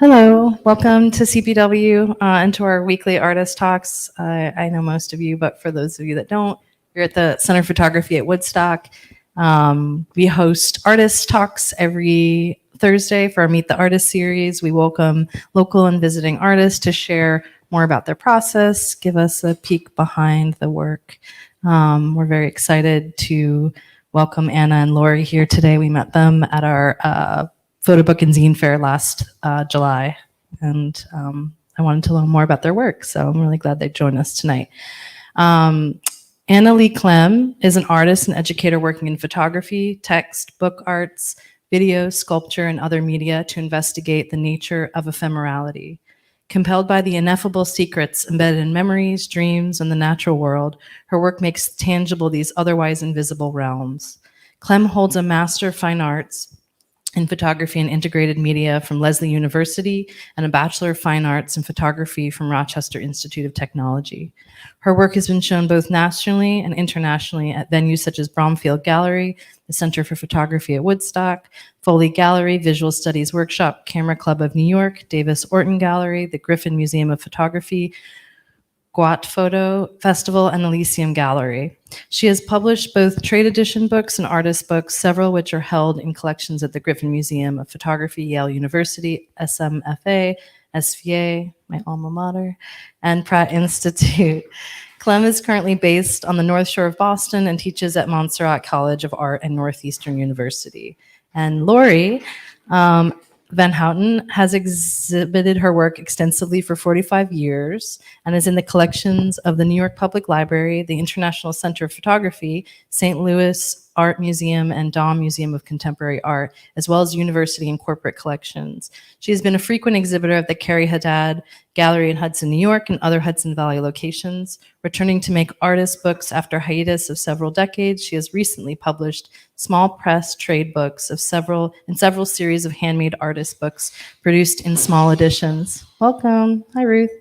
Hello, welcome to CPW and to our weekly artist talks. I know most of you, but for those of you that don't, we're at the Center for Photography at Woodstock. We host artist talks every Thursday for our Meet the Artist series. We welcome local and visiting artists to share more about their process, give us a peek behind the work. We're very excited to welcome Anna and Lori here today. We met them at our photo book and zine fair last July, and I wanted to learn more about their work, so I'm really glad they joined us tonight. Leigh Clem is an artist and educator working in photography, text, book arts, video, sculpture, and other media to investigate the nature of ephemerality. Compelled by the ineffable secrets embedded in memories, dreams, and the natural world, her work makes tangible these otherwise invisible realms. Clem holds a Master of Fine Arts in Photography and Integrated Media from Lesley University and a Bachelor of Fine Arts in Photography from Rochester Institute of Technology. Her work has been shown both nationally and internationally at venues such as Bromfield Gallery, the Center for Photography at Woodstock, Foley Gallery, Visual Studies Workshop, Camera Club of New York, Davis Orton Gallery, the Griffin Museum of Photography, Guat Photo Festival, and Elysium Gallery. She has published both trade edition books and artist books, several which are held in collections at the Griffin Museum of Photography, Yale University, SMFA, SVA, my alma mater, and Pratt Institute. Clem is currently based on the North Shore of Boston and teaches at Montserrat College of Art and Northeastern University. And Lori Van Houten has exhibited her work extensively for 45 years and is in the collections of the New York Public Library, the International Center of Photography, St. Louis Art Museum, and Dahm Museum of Contemporary Art, as well as university and corporate collections. She has been a frequent exhibitor at the Carrie Haddad Gallery in Hudson, New York, and other Hudson Valley locations. Returning to make artist books after a hiatus of several decades, she has recently published small press trade books of several series of handmade artist books produced in small editions. Welcome. Hi, Ruth.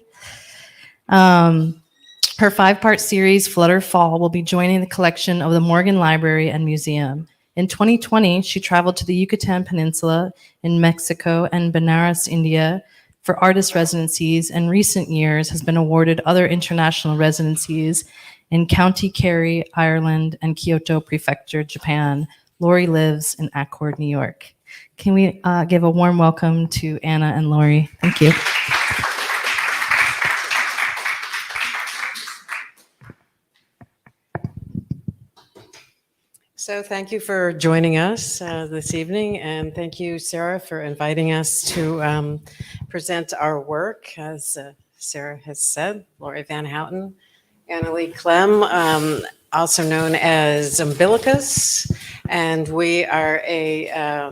Her 5-part series, Flutter Fall, will be joining the collection of the Morgan Library and Museum. In 2020, she traveled to the Yucatan Peninsula in Mexico and Benares, India, for artist residencies, and recent years has been awarded other international residencies in County Kerry, Ireland, and Kyoto Prefecture, Japan. Lori lives in Accord, New York. Can we give a warm welcome to Anna and Lori? Thank you. So thank you for joining us this evening, and thank you, Sarah, for inviting us to present our work. As Sarah has said, Lori Van Houten, Leigh Clem, also known as UMBILICUS, and we are a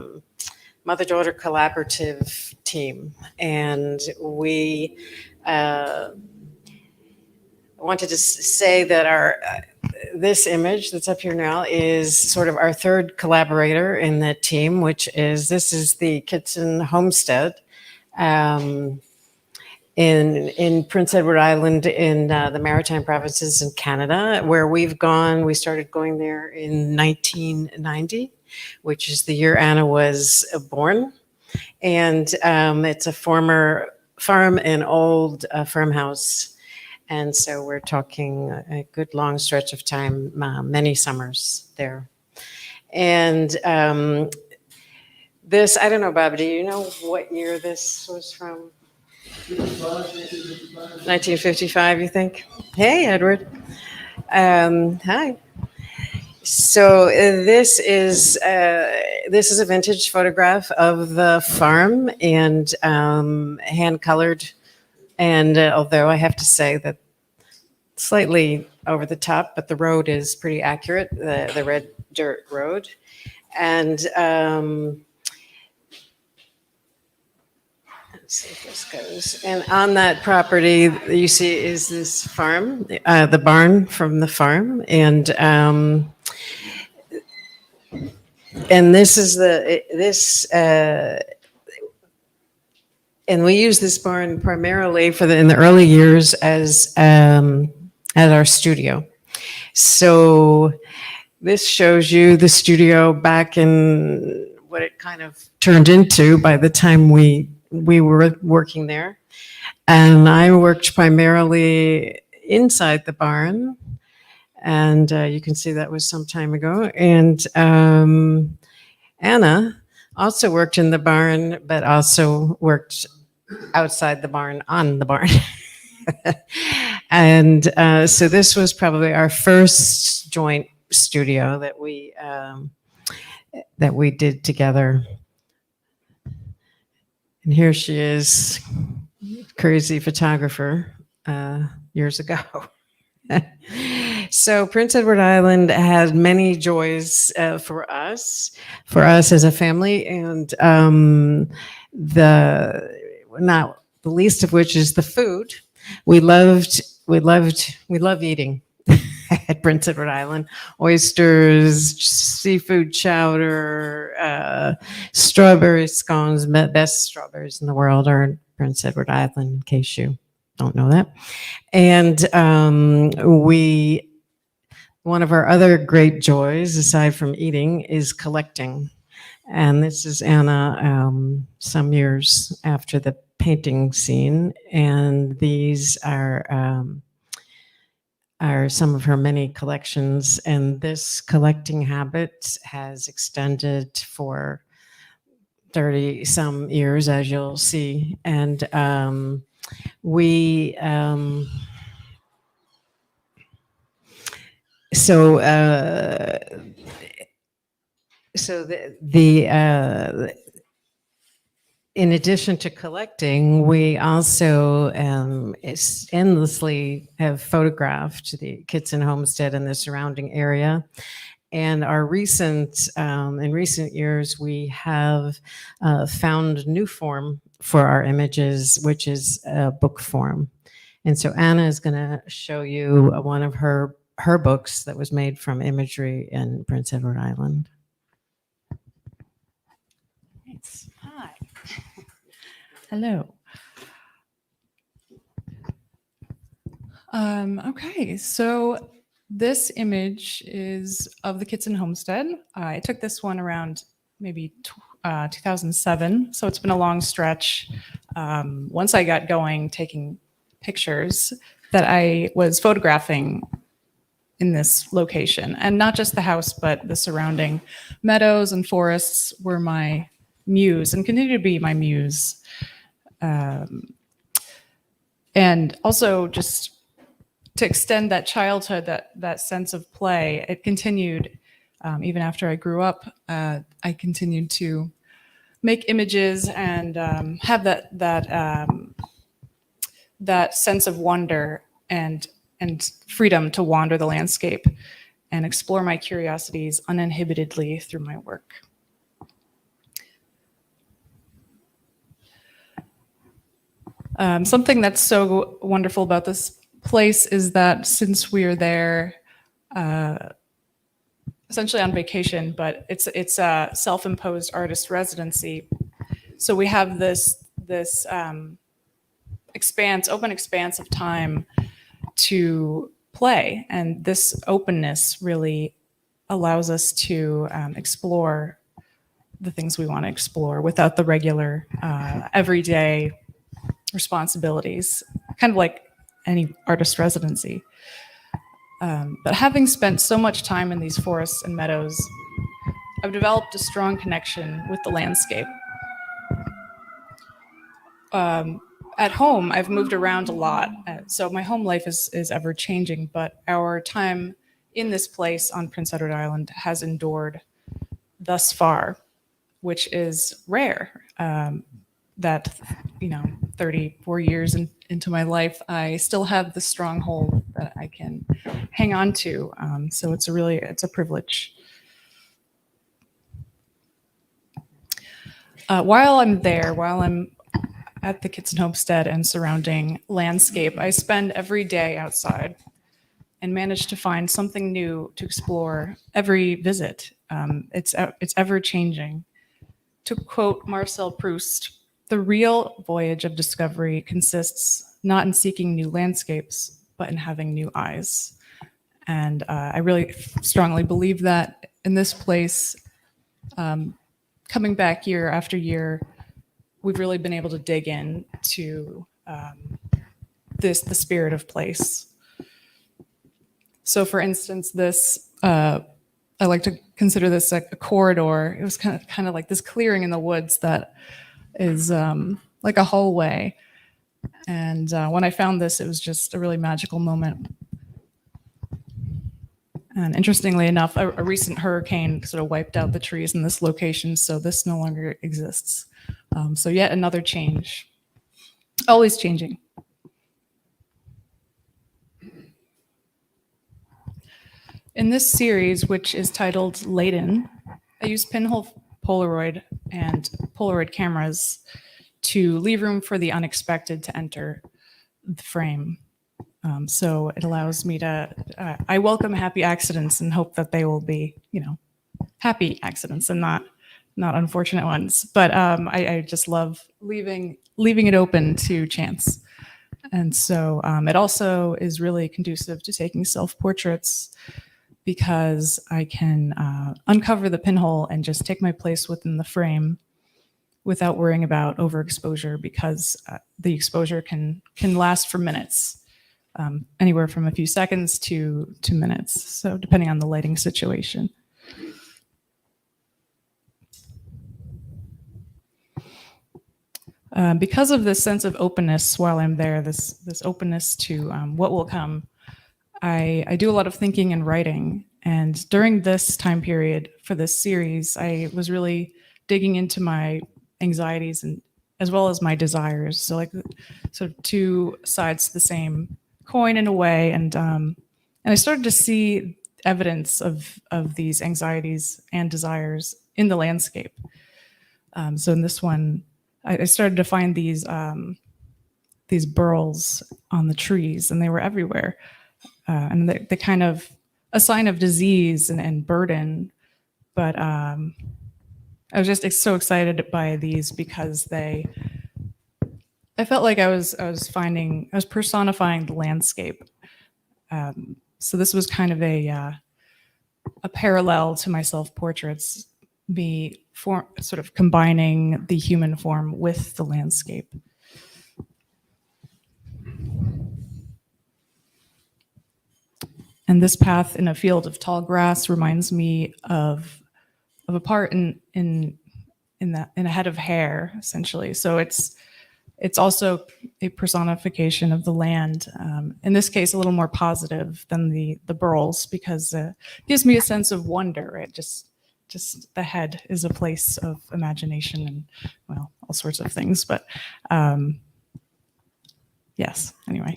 mother-daughter collaborative team, and we wanted to say that our this image that's up here now is sort of our third collaborator in that team, which is the Kitson Homestead in Prince Edward Island in the Maritime Provinces in Canada, where we started going there in 1990, which is the year Anna was born. And it's a former farm and old farmhouse. And so we're talking a good long stretch of time, many summers there. And this, I don't know, Bob, do you know what year this was from? 1955, you think? Hey, Edward. Hi. So this is a vintage photograph of the farm, and hand-colored. And although I have to say that slightly over the top, but the road is pretty accurate, the red dirt road. And let's see if this goes. And on that property, you see is this farm, the barn from the farm. And this is and we use this barn primarily in the early years as our studio. So this shows you the studio back in what it kind of turned into by the time we we were working there. And I worked primarily inside the barn. And you can see that was some time ago. And Anna also worked in the barn, but also worked outside the barn, on the barn. And so this was probably our first joint studio that we did together. And here she is, crazy photographer years ago. So Prince Edward Island had many joys for us as a family, and not the least of which is the food. We love eating at Prince Edward Island. Oysters, seafood chowder, strawberry scones. Best strawberries in the world are in Prince Edward Island, in case you don't know that. And one of our other great joys, aside from eating, is collecting. And this is Anna some years after the painting scene. And these are some of her many collections. And this collecting habit has extended for 30 some years, as you'll see. And in addition to collecting, we also endlessly have photographed the Kitson Homestead and the surrounding area. And in recent years, we have found new form for our images, which is book form. And so Anna is going to show you one of her books that was made from imagery in Prince Edward Island. Thanks. Hi. Hello. Okay, so this image is of the Kitson Homestead. I took this one around maybe 2007, so it's been a long stretch. Once I got going taking pictures, that I was photographing in this location, and not just the house, but the surrounding meadows and forests were my muse and continue to be my muse. And also just to extend that childhood, that sense of play, it continued even after I grew up. I continued to make images and have that sense of wonder and freedom to wander the landscape and explore my curiosities uninhibitedly through my work. Something that's so wonderful about this place is that since we are there essentially on vacation, but it's a self-imposed artist residency. So we have this open expanse of time to play, and this openness really allows us to explore the things we want to explore without the regular everyday responsibilities, kind of like any artist residency. But having spent so much time in these forests and meadows, I've developed a strong connection with the landscape. At home, I've moved around a lot, so my home life is ever changing, but our time in this place on Prince Edward Island has endured thus far, which is rare. That 34 years into my life, I still have the stronghold that I can hang on to. So it's a privilege. While I'm at the Kitson Homestead and surrounding landscape, I spend every day outside and manage to find something new to explore every visit. It's ever changing. To quote Marcel Proust, "The real voyage of discovery consists not in seeking new landscapes, but in having new eyes." And I really strongly believe that in this place, coming back year after year, we've really been able to dig in to the spirit of place. So for instance, this, I like to consider this a corridor. It was kind of like this clearing in the woods that is like a hallway. And when I found this, it was just a really magical moment. And interestingly enough, a recent hurricane sort of wiped out the trees in this location, so this no longer exists. So yet another change, always changing. In this series, which is titled Laden, I used pinhole Polaroid and Polaroid cameras to leave room for the unexpected to enter the frame. So it allows me to, I welcome happy accidents and hope that they will be, happy accidents and not unfortunate ones. But I just love leaving it open to chance. And so it also is really conducive to taking self-portraits because I can uncover the pinhole and just take my place within the frame without worrying about overexposure, because the exposure can last for minutes. Anywhere from a few seconds to minutes, so depending on the lighting situation. Because of this sense of openness while I'm there, this openness to what will come, I do a lot of thinking and writing. And during this time period for this series, I was really digging into my anxieties and as well as my desires. So like sort of two sides to the same coin in a way, and I started to see evidence of these anxieties and desires in the landscape. So in this one, I started to find these burls on the trees, and they were everywhere, and they kind of a sign of disease and burden. But I was just so excited by these because I felt like I was personifying the landscape. So this was kind of a parallel to my self-portraits, sort of combining the human form with the landscape. And this path in a field of tall grass reminds me of a part in a head of hair, essentially. So it's also a personification of the land. In this case, a little more positive than the burls, because it gives me a sense of wonder. Right? Just the head is a place of imagination and, well, all sorts of things. But yes, anyway.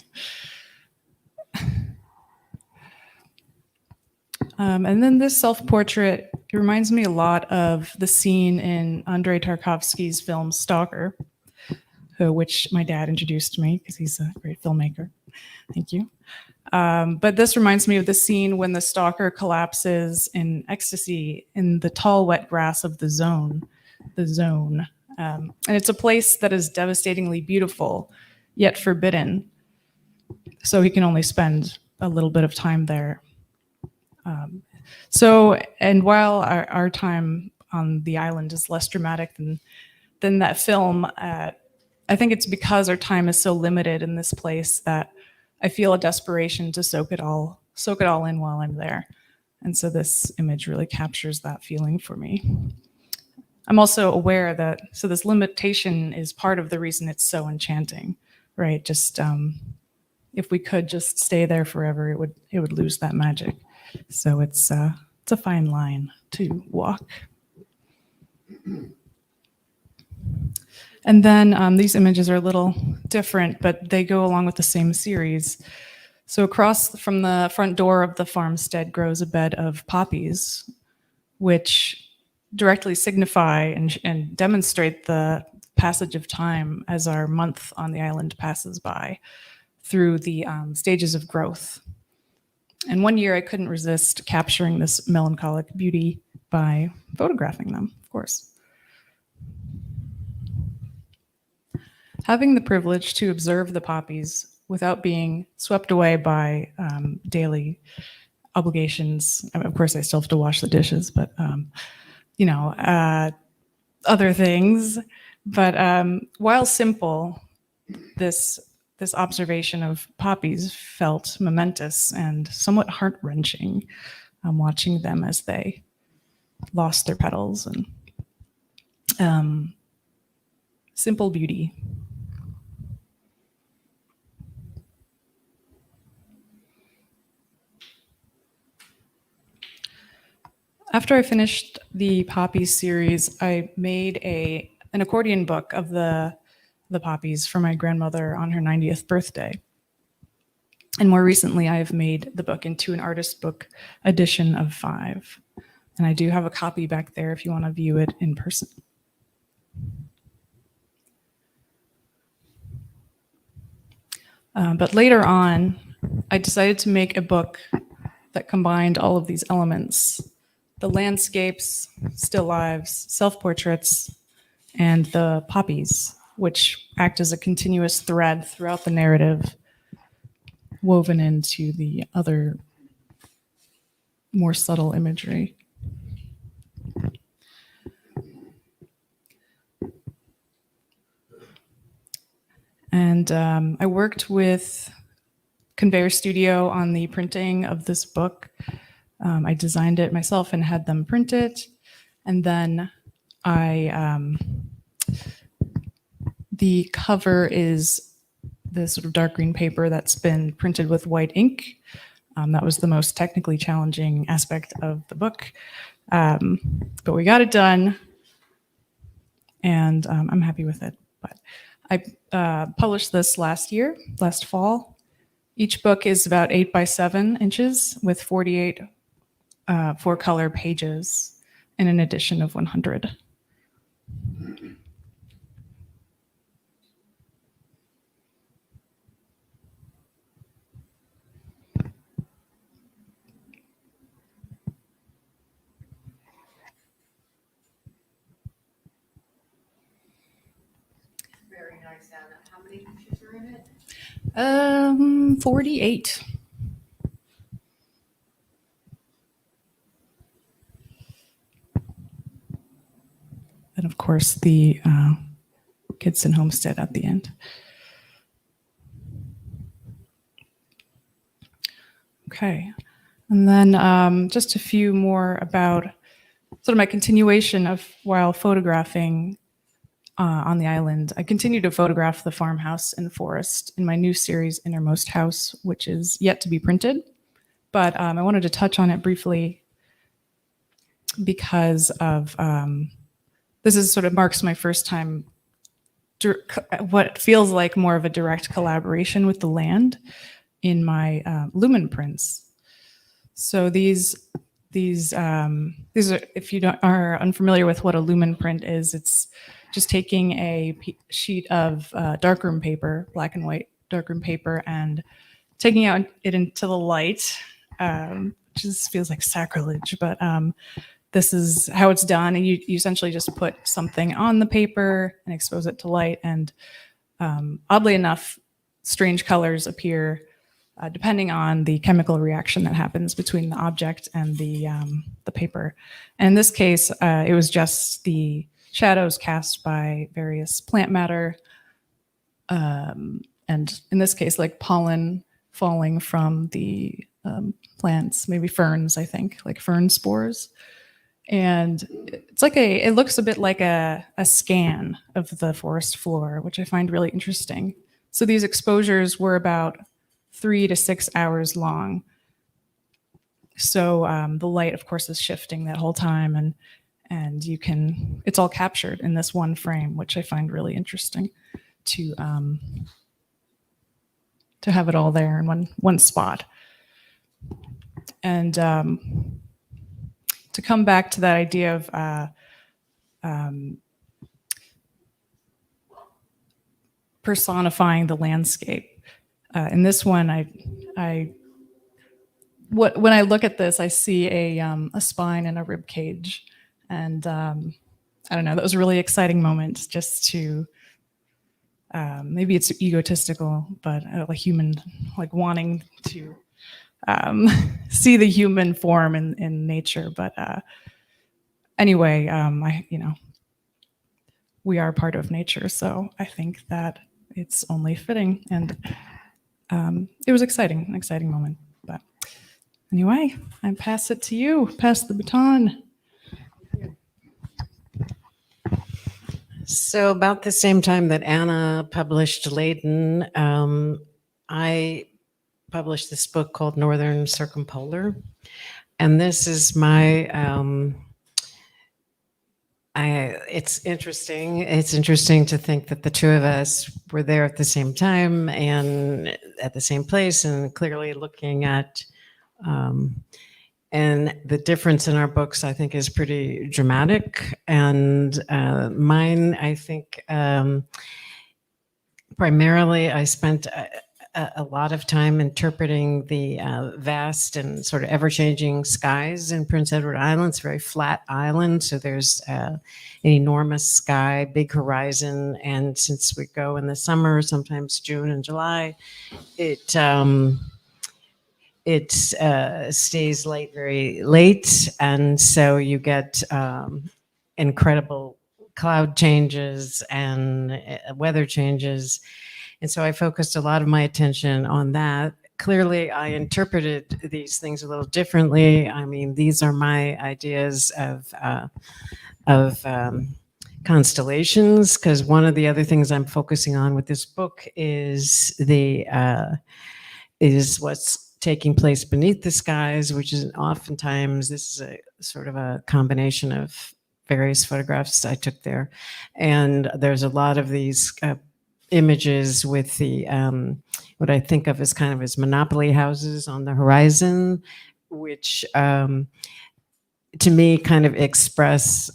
And then this self-portrait reminds me a lot of the scene in Andrei Tarkovsky's film Stalker, which my dad introduced to me because he's a great filmmaker. Thank you. But this reminds me of the scene when the stalker collapses in ecstasy in the tall, wet grass of the zone. And it's a place that is devastatingly beautiful, yet forbidden. So he can only spend a little bit of time there. And while our time on the island is less dramatic than that film, I think it's because our time is so limited in this place that I feel a desperation to soak it all in while I'm there. And so this image really captures that feeling for me. I'm also aware that, so this limitation is part of the reason it's so enchanting, right? Just, if we could just stay there forever, it would lose that magic. So it's a fine line to walk. And then these images are a little different, but they go along with the same series. So across from the front door of the farmstead grows a bed of poppies, which directly signify and demonstrate the passage of time as our month on the island passes by through the stages of growth. And one year I couldn't resist capturing this melancholic beauty by photographing them, of course. Having the privilege to observe the poppies without being swept away by daily obligations. Of course, I still have to wash the dishes, but other things But while simple, this observation of poppies felt momentous and somewhat heart-wrenching, watching them as they lost their petals, and simple beauty. After I finished the poppies series, I made an accordion book of the poppies for my grandmother on her 90th birthday. And more recently, I have made the book into an artist book edition of 5. And I do have a copy back there if you want to view it in person. But later on, I decided to make a book that combined all of these elements: the landscapes, still lives, self-portraits, and the poppies, which act as a continuous thread throughout the narrative, woven into the other more subtle imagery. And I worked with Conveyor Studio on the printing of this book. I designed it myself and had them print it. And then the cover is this sort of dark green paper that's been printed with white ink. That was the most technically challenging aspect of the book. But we got it done, and I'm happy with it. But I published this last fall. Each book is about 8 by 7 inches with 48 4-color pages in an edition of 100. Very nice, Anna. How many pictures are in it? 48. And of course, the Kidston Homestead at the end. Okay. And then just a few more about sort of my continuation of while photographing on the island. I continue to photograph the farmhouse and forest in my new series, Innermost House, which is yet to be printed. But I wanted to touch on it briefly because of this is sort of marks my first time what feels like more of a direct collaboration with the land in my lumen prints. So these are, if you are unfamiliar with what a lumen print is, it's just taking a sheet of darkroom paper, black and white darkroom paper, and taking out it into the light, which just feels like sacrilege, but this is how it's done. And you essentially just put something on the paper and expose it to light. And oddly enough, strange colors appear depending on the chemical reaction that happens between the object and the paper. And in this case, it was just the shadows cast by various plant matter. And in this case, like pollen falling from the plants, maybe ferns, I think, like fern spores. And it's like it looks a bit like a scan of the forest floor, which I find really interesting. So these exposures were about 3 to 6 hours long. So the light, of course, is shifting that whole time, and it's all captured in this one frame, which I find really interesting to have it all there in one spot. And to come back to that idea of personifying the landscape. In this one, when I look at this, I see a spine and a rib cage, and I don't know. That was a really exciting moment, just to maybe it's egotistical, but a human like wanting to see the human form in nature. But anyway, we are part of nature. So I think that it's only fitting. And it was exciting, an exciting moment. But anyway, I pass it to you, pass the baton. So about the same time that Anna published Laden, I published this book called Northern Circumpolar. And this is my, it's interesting. It's interesting to think that the two of us were there at the same time and at the same place, and clearly looking at, and the difference in our books, I think, is pretty dramatic. And mine, I think, primarily, I spent a lot of time interpreting the vast and sort of ever-changing skies in Prince Edward Island. It's a very flat island, so there's an enormous sky, big horizon, and since we go in the summer, sometimes June and July, it stays late, very late, and so you get incredible cloud changes and weather changes. And so I focused a lot of my attention on that. Clearly, I interpreted these things a little differently. I mean, these are my ideas of constellations, because one of the other things I'm focusing on with this book is what's taking place beneath the skies, which is oftentimes, this is a sort of a combination of various photographs I took there. And there's a lot of these images with the, what I think of as kind of as monopoly houses on the horizon, which to me kind of express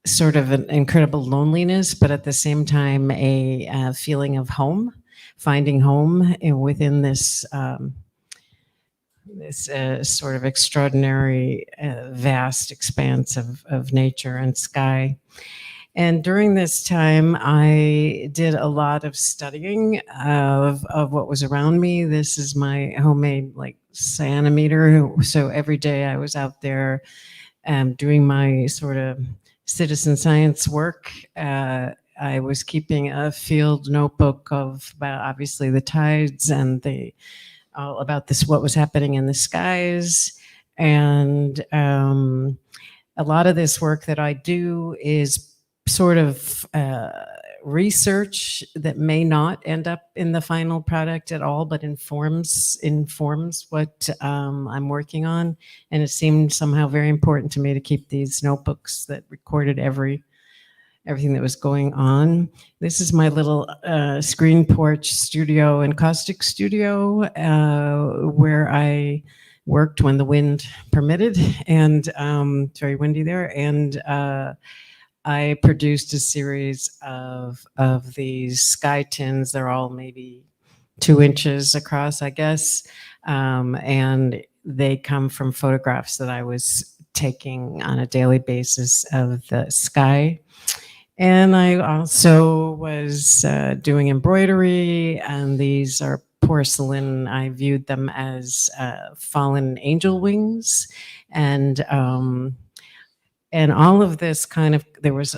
sort of an incredible loneliness, but at the same time, a feeling of home, finding home within this sort of extraordinary, vast expanse of nature and sky. And during this time, I did a lot of studying of what was around me. This is my homemade like cyanometer. So every day I was out there doing my sort of citizen science work. I was keeping a field notebook of about obviously the tides and all about this, what was happening in the skies. And a lot of this work that I do is sort of research that may not end up in the final product at all, but informs what I'm working on. And it seemed somehow very important to me to keep these notebooks that recorded everything that was going on. This is my little screen porch studio and caustic studio where I worked when the wind permitted, and it's very windy there. And I produced a series of these sky tins. They're all maybe 2 inches across, I guess. And they come from photographs that I was taking on a daily basis of the sky. And I also was doing embroidery, and these are porcelain. I viewed them as fallen angel wings, and all of this kind of, there was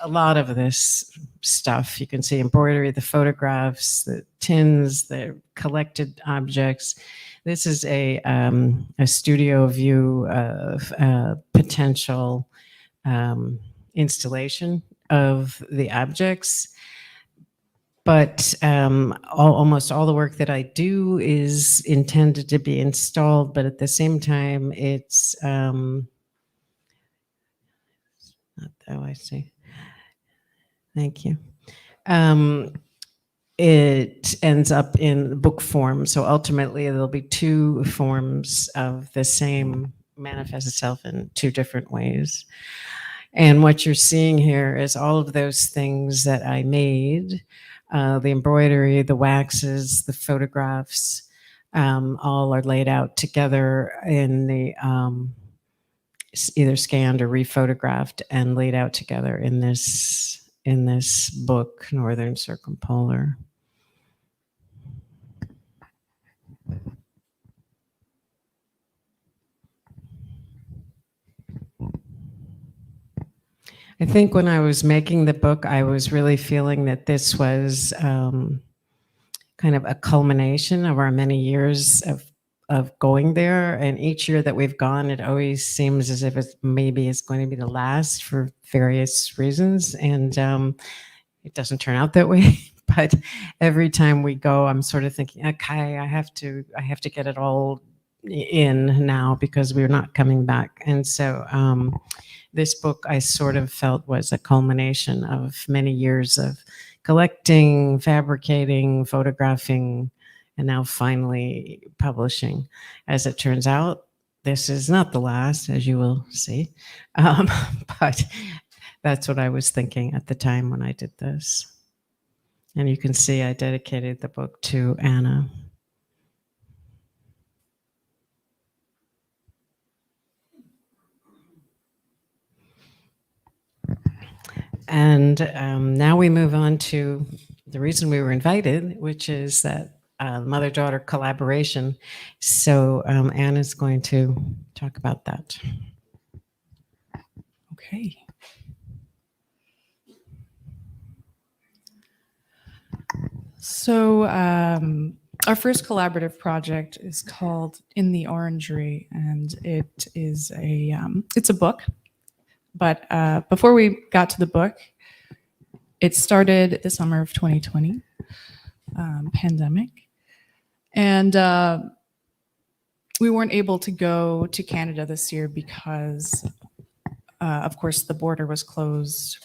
a lot of this stuff. You can see embroidery, the photographs, the tins, the collected objects. This is a studio view of potential installation of the objects. But almost all the work that I do is intended to be installed, but at the same time, it's I see. Thank you. It ends up in book form. So ultimately, there'll be 2 forms of the same, manifest itself in 2 different ways. And what you're seeing here is all of those things that I made, the embroidery, the waxes, the photographs, all are laid out together in the either scanned or rephotographed and laid out together in this book, Northern Circumpolar. I think when I was making the book, I was really feeling that this was kind of a culmination of our many years of going there. And each year that we've gone, it always seems as if it's going to be the last for various reasons. And it doesn't turn out that way. But every time we go, I'm sort of thinking, okay, I have to get it all in now because we're not coming back. And so this book I sort of felt was a culmination of many years of collecting, fabricating, photographing, and now finally publishing. As it turns out, this is not the last, as you will see, but that's what I was thinking at the time when I did this. And you can see I dedicated the book to Anna. And now we move on to the reason we were invited, which is that mother-daughter collaboration. So Anna's going to talk about that. Okay. So our first collaborative project is called In the Orangery, and it is it's a book. But before we got to the book, it started the summer of 2020, pandemic, and we weren't able to go to Canada this year because, of course, the border was closed,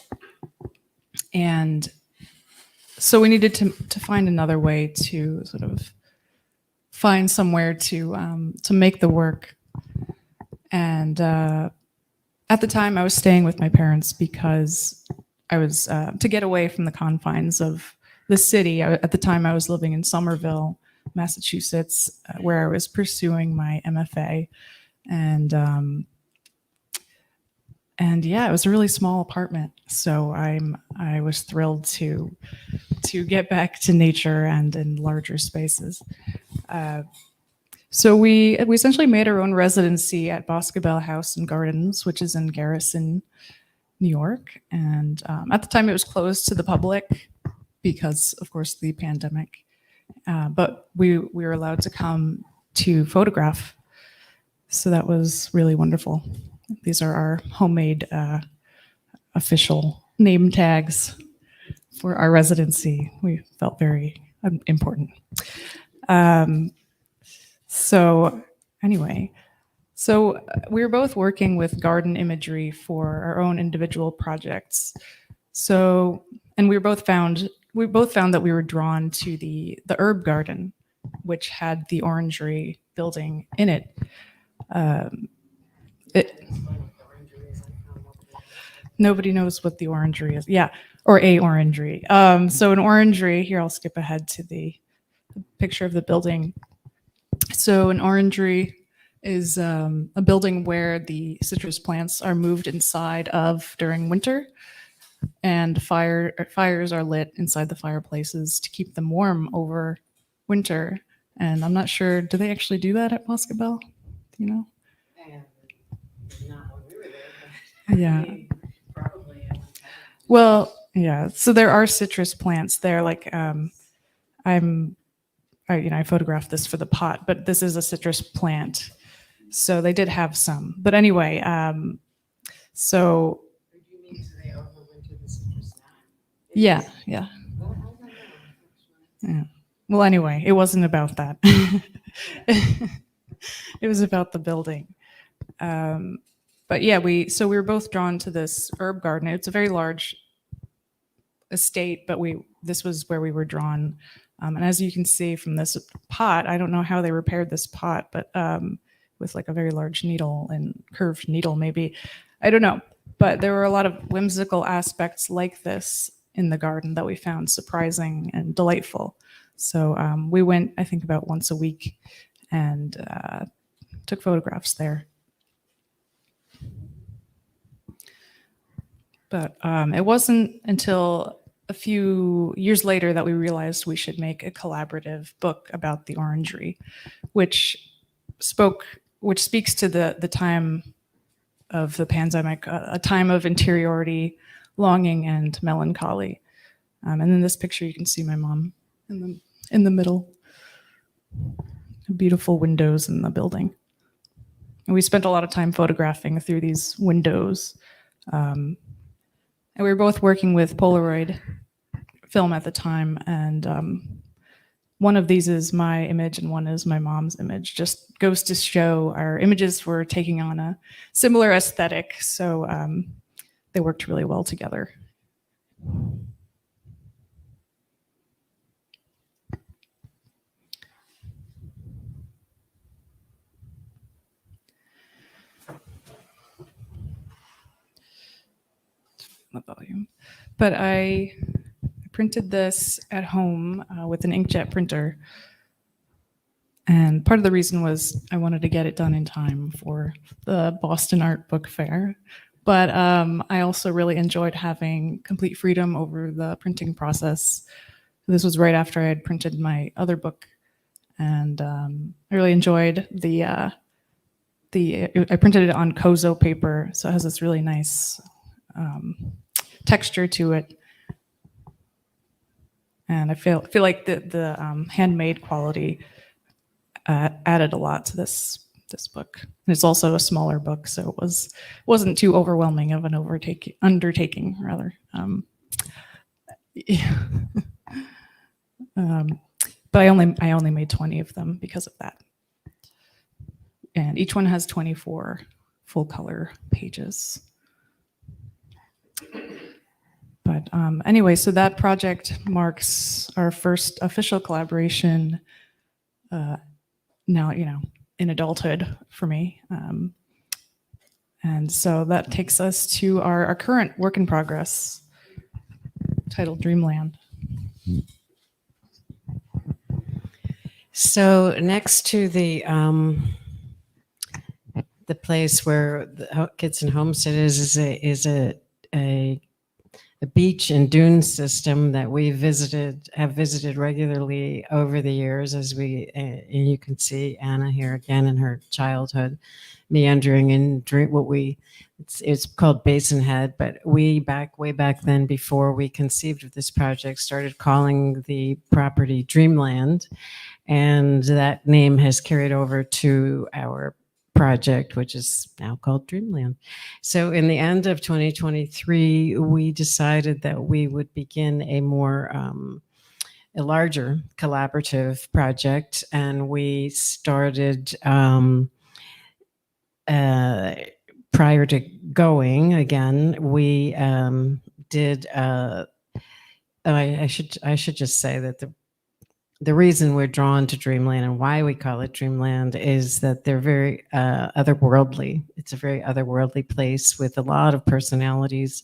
and so we needed to find another way to sort of find somewhere to make the work. And at the time, I was staying with my parents because I was to get away from the confines of the city. At the time, I was living in Somerville, Massachusetts, where I was pursuing my MFA, and yeah, it was a really small apartment. So I was thrilled to get back to nature and in larger spaces. So we essentially made our own residency at Boscobel House and Gardens, which is in Garrison, New York. And at the time, it was closed to the public because, of course, the pandemic. But we were allowed to come to photograph. So that was really wonderful. These are our homemade official name tags for our residency. We felt very important. So anyway, we were both working with garden imagery for our own individual projects. So, and we both found that we were drawn to the herb garden, which had the Orangery building in it. Nobody knows what the Orangery is. Yeah, or a Orangery. So an Orangery, here I'll skip ahead to the picture of the building. So an Orangery is a building where the citrus plants are moved inside of during winter, and fires are lit inside the fireplaces to keep them warm over winter. And I'm not sure, do they actually do that at Boscobel? Do you know? Not when we were there, Yeah. probably. Well, yeah. So there are citrus plants there. Like I photographed this for the pot, but this is a citrus plant. So they did have some. But anyway, so yeah. Yeah. Well, anyway, it wasn't about that. It was about the building. But yeah, we were both drawn to this herb garden. It's a very large estate, but this was where we were drawn. And as you can see from this pot, I don't know how they repaired this pot, but with like a very large needle and curved needle, maybe. I don't know. But there were a lot of whimsical aspects like this in the garden that we found surprising and delightful. So we went, I think, about once a week and took photographs there. But it wasn't until a few years later that we realized we should make a collaborative book about the Orangery, which speaks to the time of the pandemic, a time of interiority, longing, and melancholy. And in this picture, you can see my mom in the middle. Beautiful windows in the building. And we spent a lot of time photographing through these windows. And we were both working with Polaroid film at the time, and one of these is my image and one is my mom's image. Just goes to show our images were taking on a similar aesthetic, so they worked really well together. The volume, but I printed this at home with an inkjet printer, and part of the reason was I wanted to get it done in time for the Boston Art Book Fair, but I also really enjoyed having complete freedom over the printing process. This was right after I had printed my other book, and I really enjoyed I printed it on Kozo paper, so it has this really nice texture to it, and I feel like the handmade quality added a lot to this book. And it's also a smaller book, so it wasn't too overwhelming of an undertaking rather. But I only made 20 of them because of that, and each one has 24 full color pages. But anyway, so that project marks our first official collaboration now, in adulthood for me. And so that takes us to our current work in progress titled Dreamland. So next to the place where the Kids and Homestead is a beach and dune system that we have visited regularly over the years, as and you can see Anna here again in her childhood, meandering in it's called Basin Head, but way back then, before we conceived of this project, started calling the property Dreamland, and that name has carried over to our project, which is now called Dreamland. So in the end of 2023, we decided that we would begin a larger collaborative project, and we started prior to going again. We did. I should just say that the reason we're drawn to Dreamland and why we call it Dreamland is that they're very otherworldly. It's a very otherworldly place with a lot of personalities,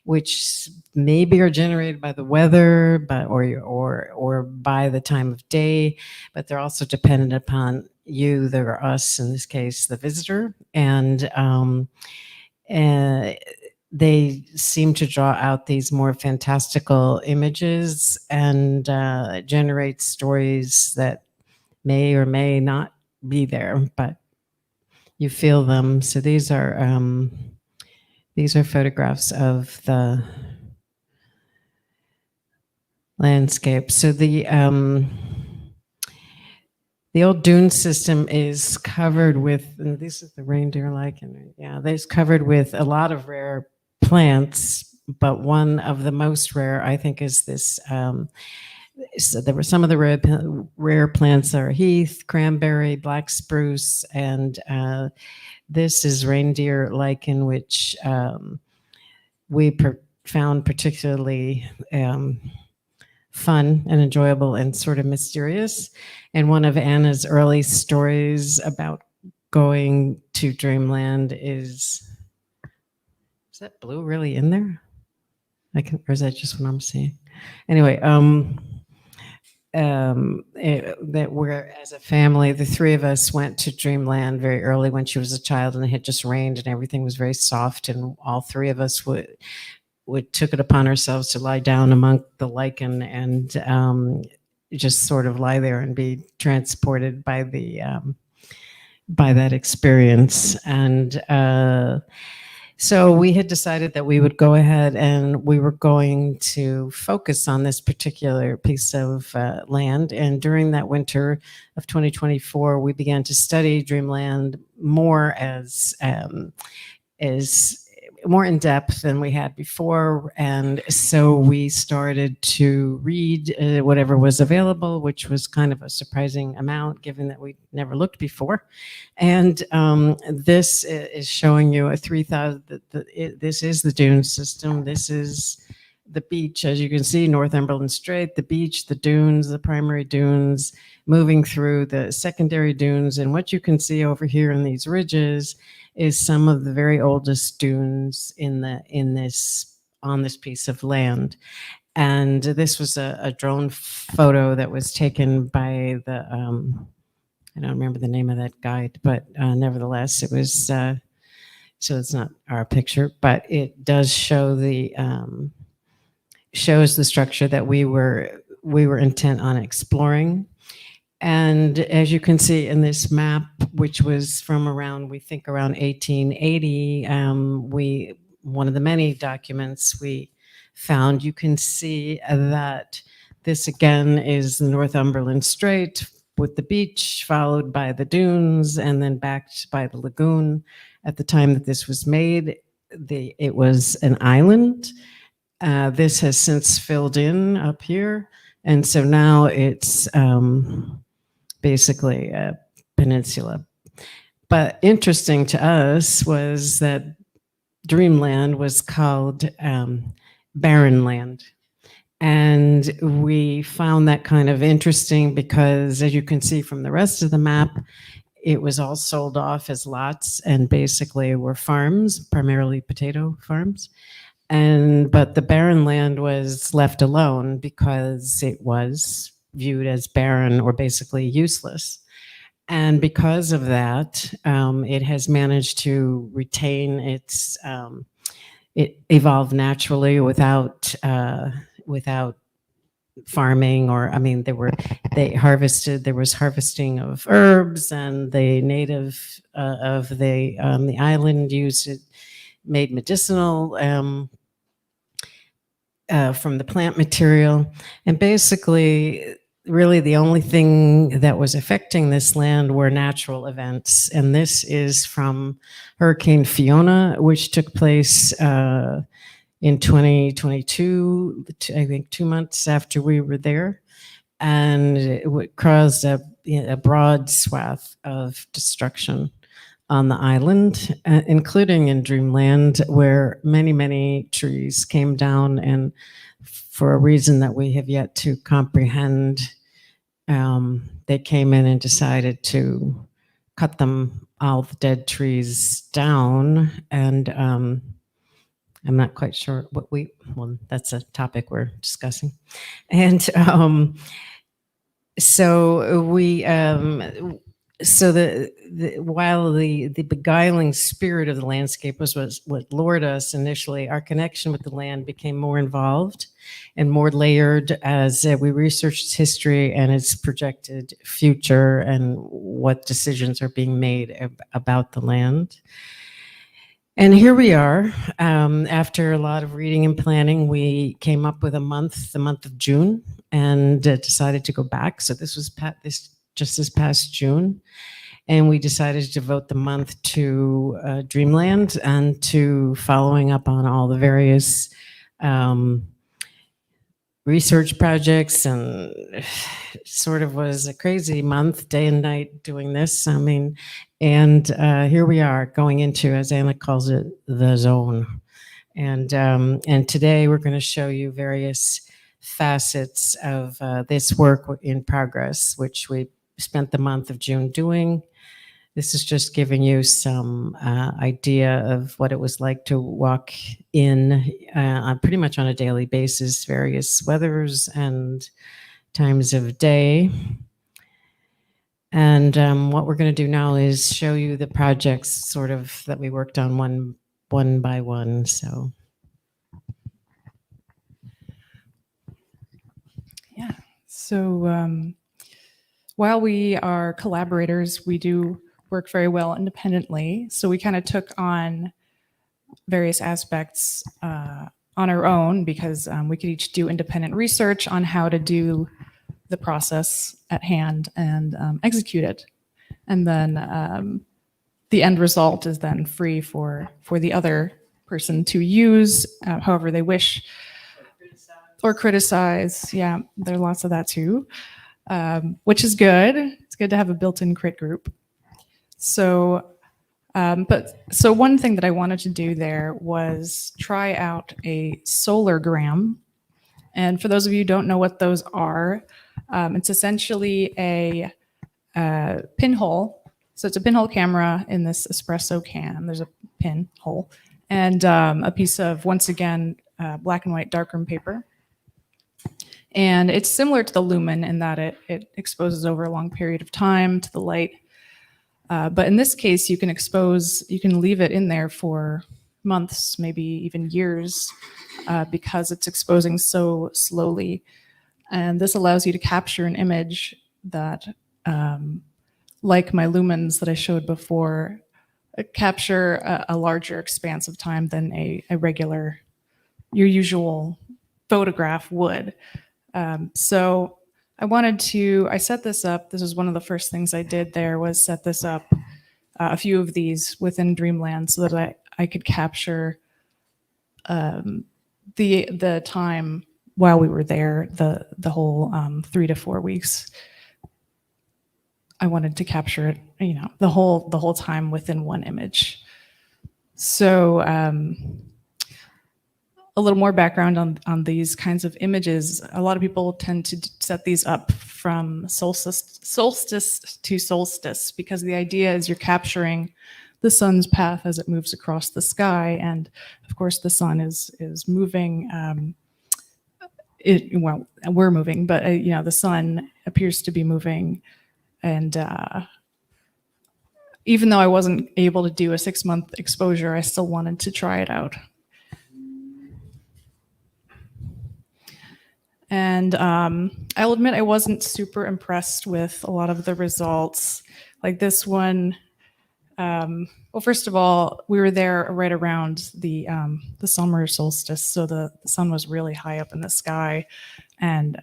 which maybe are generated by the weather, or by the time of day, but they're also dependent upon you, or us, in this case, the visitor, and they seem to draw out these more fantastical images and generate stories that may or may not be there, but you feel them. So these are photographs of the landscape. So the old dune system is covered with, and this is the reindeer lichen. Yeah, it's covered with a lot of rare plants, but one of the most rare, I think, is this. So there were some of the rare plants are heath, cranberry, black spruce, and this is reindeer lichen, which we found particularly fun and enjoyable and sort of mysterious. And one of Anna's early stories about going to Dreamland is that blue really in there? Or is that just what I'm seeing? Anyway, that we're, as a family, the three of us went to Dreamland very early when she was a child, and it had just rained and everything was very soft, and all three of us took it upon ourselves to lie down among the lichen and just sort of lie there and be transported by the by that experience. And so we had decided that we would go ahead and we were going to focus on this particular piece of land. And during that winter of 2024, we began to study Dreamland more as more in depth than we had before. And so we started to read whatever was available, which was kind of a surprising amount given that we'd never looked before. And this is showing you a 3,000, this is the dune system. This is the beach, as you can see, Northumberland Strait, the beach, the dunes, the primary dunes, moving through the secondary dunes. And what you can see over here in these ridges is some of the very oldest dunes on this piece of land. And this was a drone photo that was taken by the I don't remember the name of that guide, but nevertheless, it was so it's not our picture, but it does show shows the structure that we were intent on exploring. And as you can see in this map, which was from around, we think around 1880, one of the many documents we found, you can see that this again is the Northumberland Strait with the beach, followed by the dunes, and then backed by the lagoon. At the time that this was made, it was an island. This has since filled in up here. And so now it's basically a peninsula. But interesting to us was that Dreamland was called barren land. And we found that kind of interesting because, as you can see from the rest of the map, it was all sold off as lots and basically were farms, primarily potato farms. But the barren land was left alone because it was viewed as barren or basically useless. And because of that, it has managed to retain it evolved naturally without farming, or I mean, there was harvesting of herbs, and the native of the island used it, made medicinal from the plant material. And basically, really the only thing that was affecting this land were natural events. And this is from Hurricane Fiona, which took place in 2022, I think 2 months after we were there. And it caused a broad swath of destruction on the island, including in Dreamland, where many, many trees came down, and for a reason that we have yet to comprehend, they came in and decided to cut all the dead trees down. And I'm not quite sure well, that's a topic we're discussing. And so while the beguiling spirit of the landscape was what lured us initially, our connection with the land became more involved and more layered as we researched its history and its projected future and what decisions are being made about the land. And here we are. After a lot of reading and planning, we came up with the month of June, and decided to go back. So this was just this past June. And we decided to devote the month to Dreamland and to following up on all the various research projects, and sort of was a crazy month, day and night doing this. I mean, and here we are going into, as Anna calls it, the zone. And today we're going to show you various facets of this work in progress, which we spent the month of June doing. This is just giving you some idea of what it was like to walk in pretty much on a daily basis, various weathers and times of day. And what we're going to do now is show you the projects sort of that we worked on one by one. So. Yeah. So while we are collaborators, we do work very well independently. So we kind of took on various aspects on our own because we could each do independent research on how to do the process at hand and execute it. And then the end result is then free for the other person to use however they wish. Or criticize. Yeah, there are lots of that too, which is good. It's good to have a built-in crit group. So so one thing that I wanted to do there was try out a solargram. And for those of you who don't know what those are, it's essentially a pinhole. So it's a pinhole camera in this espresso can. There's a pinhole and a piece of, once again, black and white darkroom paper. And it's similar to the lumen in that it exposes over a long period of time to the light. But in this case, you can leave it in there for months, maybe even years, because it's exposing so slowly. And this allows you to capture an image that, like my lumens that I showed before, capture a larger expanse of time than your usual photograph would. So I set this up. This was one of the first things I did there was set this up, a few of these within Dreamland so that I could capture the time while we were there, the whole 3 to 4 weeks. I wanted to capture it, the whole time within one image. So a little more background on these kinds of images. A lot of people tend to set these up from solstice to solstice because the idea is you're capturing the sun's path as it moves across the sky. And of course the sun is moving. We're moving, but the sun appears to be moving. And even though I wasn't able to do a 6-month exposure, I still wanted to try it out. And I'll admit I wasn't super impressed with a lot of the results. Like this one, well, first of all, we were there right around the summer solstice, so the sun was really high up in the sky, and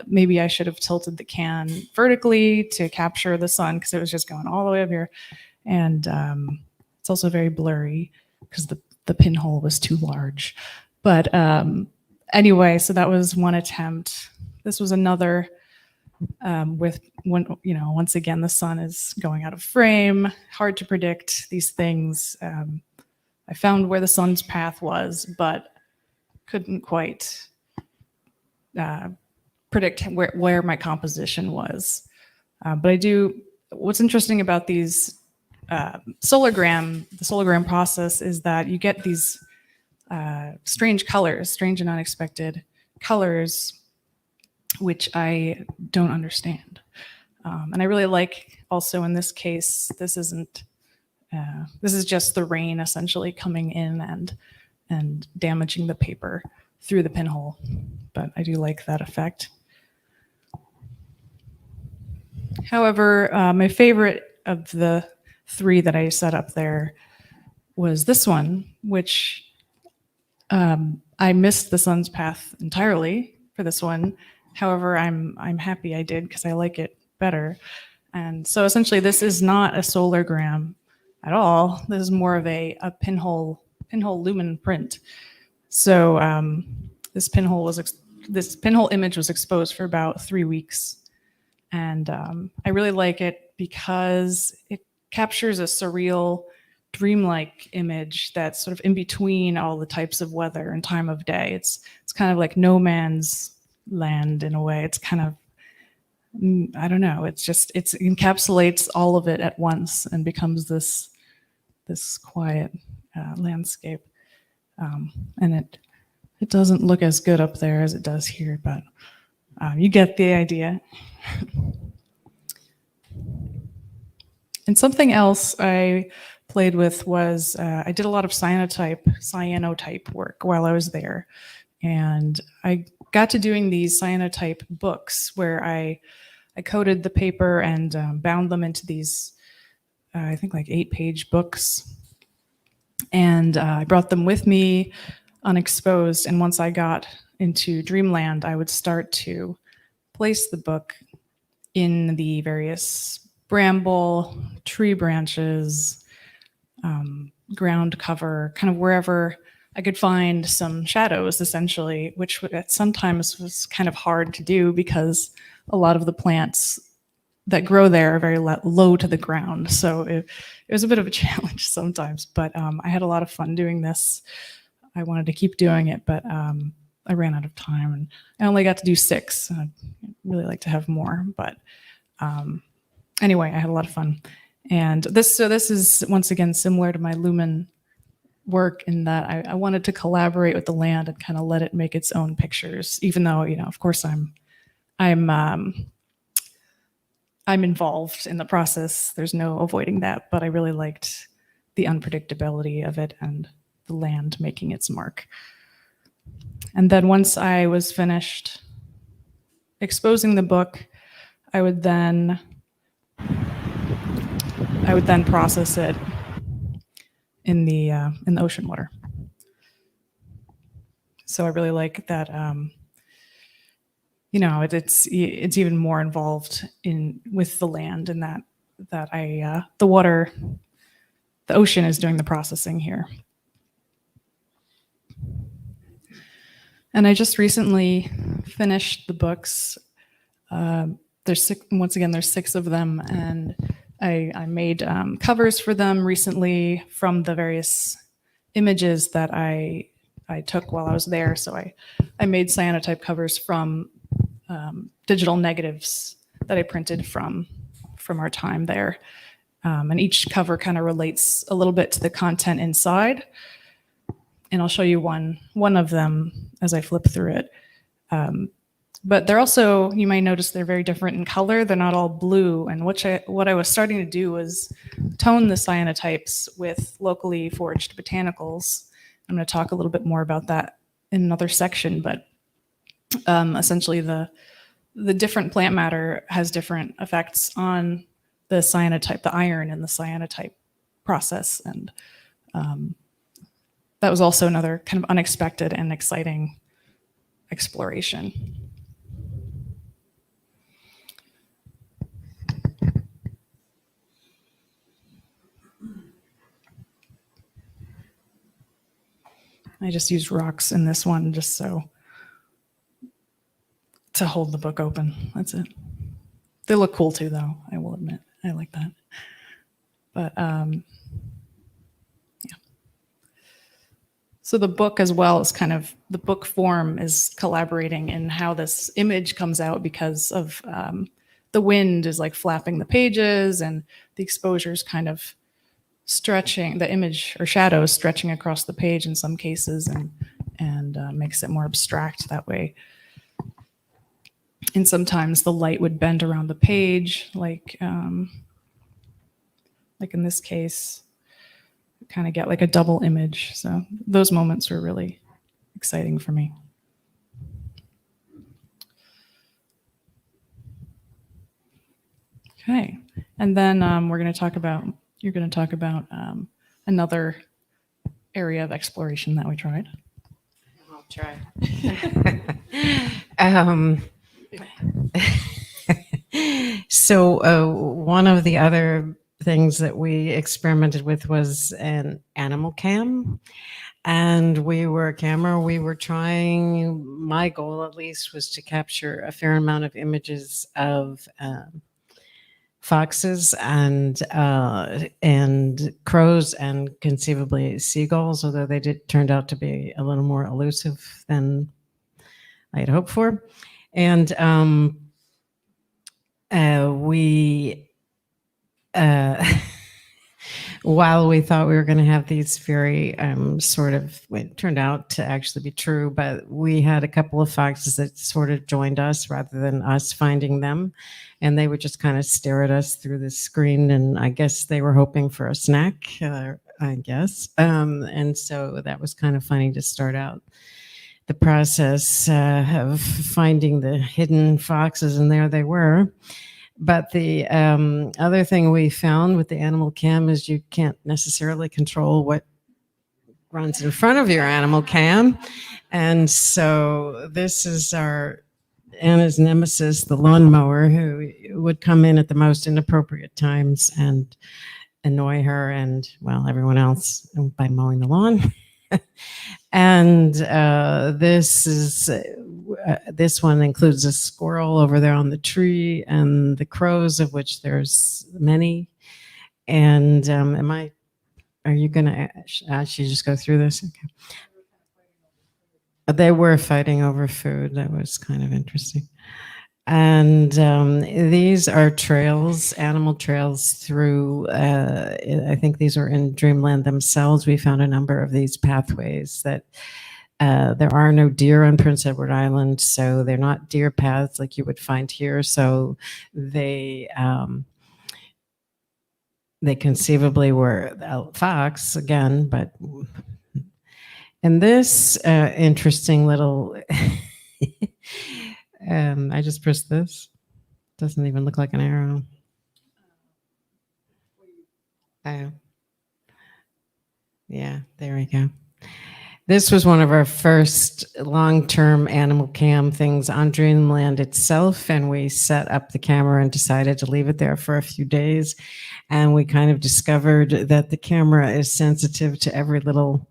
maybe I should have tilted the can vertically to capture the sun because it was just going all the way up here. And it's also very blurry because the pinhole was too large. But anyway, so that was one attempt. This was another once again, the sun is going out of frame. Hard to predict these things. I found where the sun's path was, but couldn't quite predict where my composition was. But what's interesting about these the solargram process is that you get these strange and unexpected colors, which I don't understand. And I really like also in this case, this is just the rain essentially coming in and damaging the paper through the pinhole. But I do like that effect. However, my favorite of the 3 that I set up there was this one, which I missed the sun's path entirely for this one. However, I'm happy I did because I like it better. And so essentially this is not a solargram at all. This is more of a pinhole lumen print. So this pinhole image was exposed for about 3 weeks. And I really like it because it captures a surreal, dreamlike image that's sort of in between all the types of weather and time of day. It's kind of like no man's land in a way. It's kind of, I don't know, it encapsulates all of it at once and becomes this quiet landscape. And it doesn't look as good up there as it does here, but you get the idea. And something else I played with was I did a lot of cyanotype work while I was there. And I got to doing these cyanotype books where I coated the paper and bound them into these I think like 8-page books. And I brought them with me unexposed. And once I got into Dreamland, I would start to place the book in the various bramble, tree branches, ground cover, kind of wherever I could find some shadows, essentially, which sometimes was kind of hard to do because a lot of the plants that grow there are very low to the ground. So it was a bit of a challenge sometimes, but I had a lot of fun doing this. I wanted to keep doing it, but I ran out of time and I only got to do 6. I'd really like to have more, but anyway, I had a lot of fun. And this is once again similar to my Lumen work in that I wanted to collaborate with the land and kind of let it make its own pictures, even though, of course I'm involved in the process. There's no avoiding that, but I really liked the unpredictability of it and the land making its mark. And then once I was finished exposing the book, I would then process it in the ocean water. So I really like that. It's even more involved with the land, and that the ocean is doing the processing here. And I just recently finished the books. There's 6 of them, and I made covers for them recently from the various images that I took while I was there. So I made cyanotype covers from digital negatives that I printed from our time there. And each cover kind of relates a little bit to the content inside. And I'll show you one of them as I flip through it. But they're also, you might notice they're very different in color. They're not all blue. And what I was starting to do was tone the cyanotypes with locally foraged botanicals. I'm going to talk a little bit more about that in another section, but essentially the different plant matter has different effects on the cyanotype, the iron in the cyanotype process. And that was also another kind of unexpected and exciting exploration. I just used rocks in this one just to hold the book open. That's it. They look cool too, though, I will admit. I like that. But yeah. So the book as well is kind of, the book form is collaborating in how this image comes out because of the wind is like flapping the pages and the exposure is kind of stretching, the image or shadows stretching across the page in some cases and makes it more abstract that way. And sometimes the light would bend around the page, like in this case, kind of get like a double image. So those moments were really exciting for me. Okay, and then you're going to talk about another area of exploration that we tried. I'll try. So one of the other things that we experimented with was an animal cam. And we were trying, my goal at least was to capture a fair amount of images of foxes and crows and conceivably seagulls, although they turned out to be a little more elusive than I had hoped for. And while we thought we were going to have these very it turned out to actually be true, but we had a couple of foxes that sort of joined us rather than us finding them. And they would just kind of stare at us through the screen. And I guess they were hoping for a snack, I guess. And so that was kind of funny to start out the process of finding the hidden foxes, and there they were. But the other thing we found with the animal cam is you can't necessarily control what runs in front of your animal cam. And so this is Anna's nemesis, the lawnmower, who would come in at the most inappropriate times and annoy her and, well, everyone else by mowing the lawn. And this one includes a squirrel over there on the tree and the crows, of which there's many. And are you going to actually just go through this? Okay. They were fighting over food. That was kind of interesting. And these are trails, animal trails through, I think these are in Dreamland themselves. We found a number of these pathways that there are no deer on Prince Edward Island, so they're not deer paths like you would find here. So they conceivably were fox again, but and this interesting little, I just pressed this. Doesn't even look like an arrow. Oh. Yeah, there we go. This was one of our first long-term animal cam things on Dreamland itself, and we set up the camera and decided to leave it there for a few days. And we kind of discovered that the camera is sensitive to every little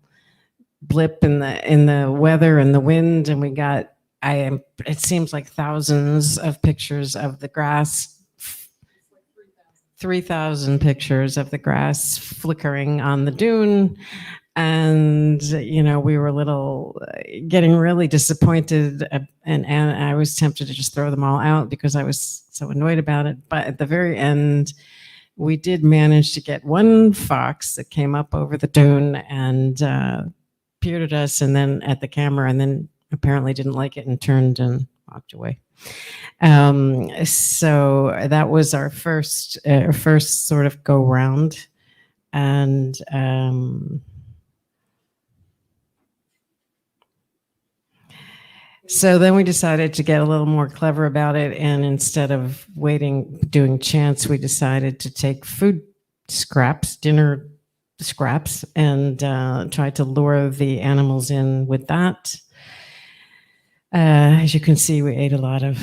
blip in the weather and the wind, and we got it seems like thousands of pictures of the grass, 3,000 pictures of the grass flickering on the dune. And, we were getting really disappointed, and I was tempted to just throw them all out because I was so annoyed about it. But at the very end, we did manage to get one fox that came up over the dune and peered at us and then at the camera, and then apparently didn't like it and turned and walked away. So that was our first sort of go round. And so then we decided to get a little more clever about it, and instead of doing chants, we decided to take food scraps, dinner scraps, and try to lure the animals in with that. As you can see, we ate a lot of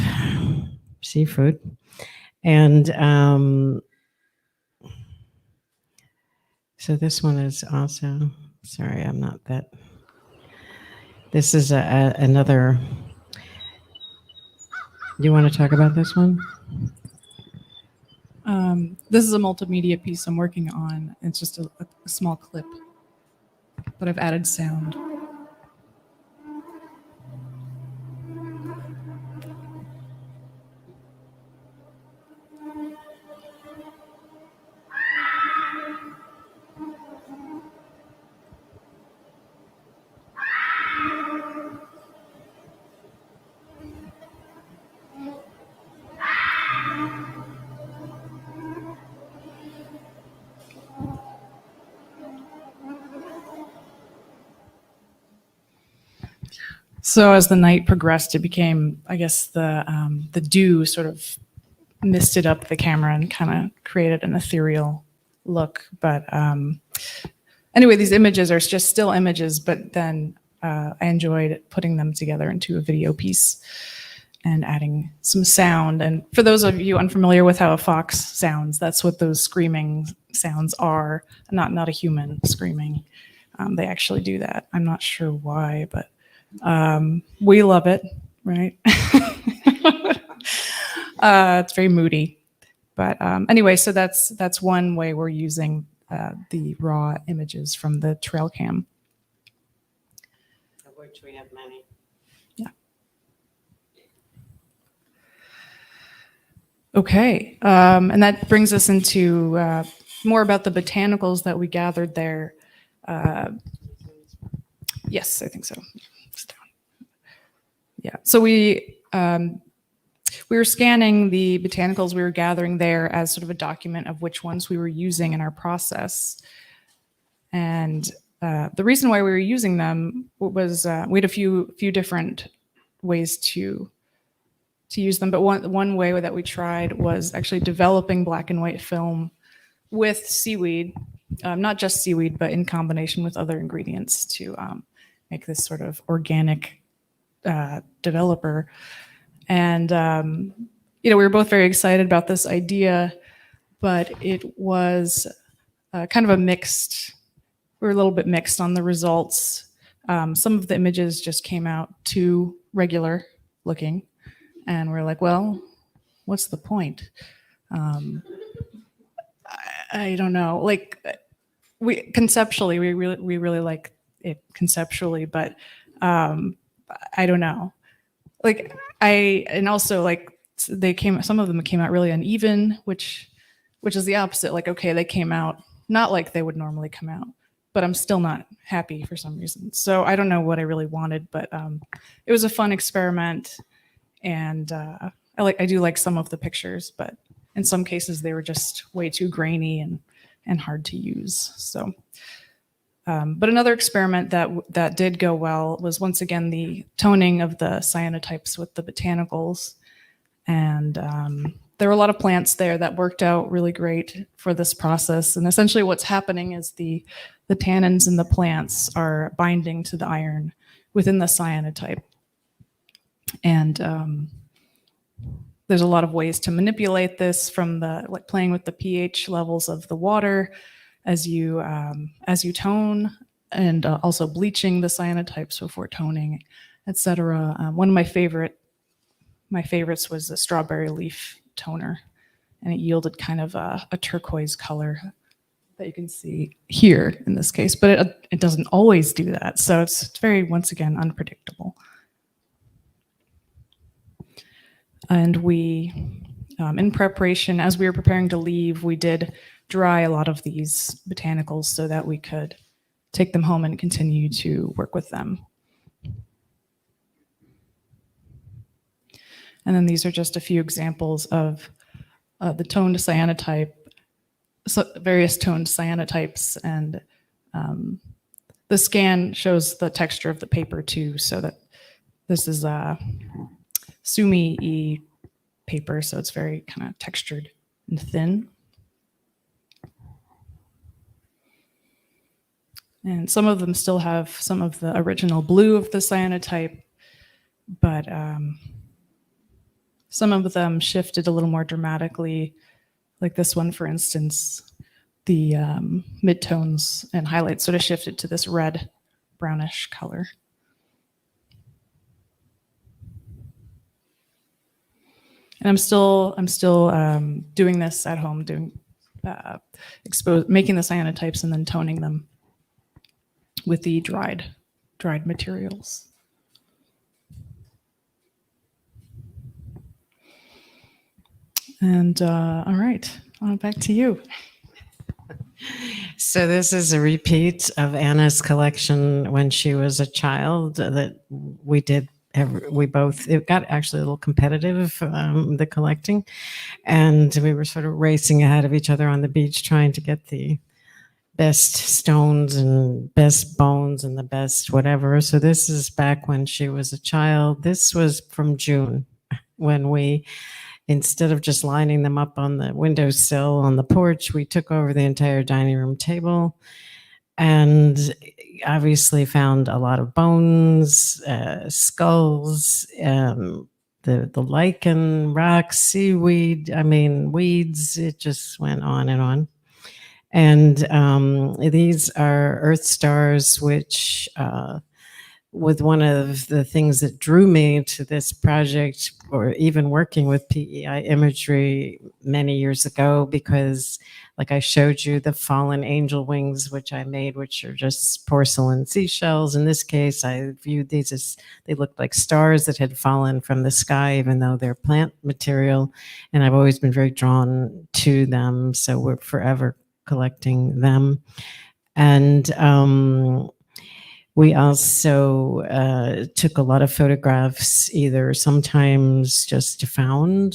seafood. And so this one is also, sorry, I'm not that. This is another. Do you want to talk about this one? This is a multimedia piece I'm working on. It's just a small clip, but I've added sound. So as the night progressed, it became, I guess, the dew sort of misted up the camera and kind of created an ethereal look. But anyway, these images are just still images, but then I enjoyed putting them together into a video piece and adding some sound. And for those of you unfamiliar with how a fox sounds, that's what those screaming sounds are, not a human screaming. They actually do that. I'm not sure why, but we love it, right? It's very moody. But anyway, so that's one way we're using the raw images from the trail cam. Of which we have many. Yeah. Okay. And that brings us into more about the botanicals that we gathered there. Yes, I think so. Yeah. So we were scanning the botanicals we were gathering there as sort of a document of which ones we were using in our process. And the reason why we were using them was we had a few different ways to use them. But one way that we tried was actually developing black and white film with seaweed, not just seaweed, but in combination with other ingredients to make this sort of organic developer. And we were both very excited about this idea, but it was kind of a mixed. We were a little bit mixed on the results. Some of the images just came out too regular looking, and we're like, well, what's the point? I don't know. Like, we really like it conceptually, but I don't know. Like, and also like some of them came out really uneven, which is the opposite. Like, okay, they came out not like they would normally come out, but I'm still not happy for some reason. So I don't know what I really wanted, but it was a fun experiment, and I do like some of the pictures, but in some cases they were just way too grainy and hard to use. So, but another experiment that did go well was once again the toning of the cyanotypes with the botanicals, and there were a lot of plants there that worked out really great for this process. And essentially what's happening is the tannins in the plants are binding to the iron within the cyanotype. And there's a lot of ways to manipulate this, from like playing with the pH levels of the water as you tone, and also bleaching the cyanotypes before toning, etc. One of my favorites was the strawberry leaf toner, and it yielded kind of a turquoise color that you can see here in this case, but it doesn't always do that. So it's very, once again, unpredictable. And we, in preparation, as we were preparing to leave, we did dry a lot of these botanicals so that we could take them home and continue to work with them. And then these are just a few examples of the toned cyanotype, various toned cyanotypes, and the scan shows the texture of the paper too, so that this is Sumi paper, so it's very kind of textured and thin. And some of them still have some of the original blue of the cyanotype, but some of them shifted a little more dramatically, like this one, for instance. The midtones and highlights sort of shifted to this red brownish color. And I'm still doing this at home, making the cyanotypes and then toning them with the dried materials. And all right, back to you. So this is a repeat of Anna's collection when she was a child that we did. It got actually a little competitive, the collecting, and we were sort of racing ahead of each other on the beach trying to get the best stones and best bones and the best whatever. So this is back when she was a child. This was from June, when we, instead of just lining them up on the windowsill on the porch, we took over the entire dining room table and obviously found a lot of bones, skulls, the lichen, rocks, seaweed, weeds. It just went on and on. And these are Earth stars, which with one of the things that drew me to this project, or even working with PEI imagery many years ago, because like I showed you the fallen angel wings, which I made, which are just porcelain seashells. In this case, I viewed these as, they looked like stars that had fallen from the sky, even though they're plant material. And I've always been very drawn to them. So we're forever collecting them. And we also took a lot of photographs, either sometimes just found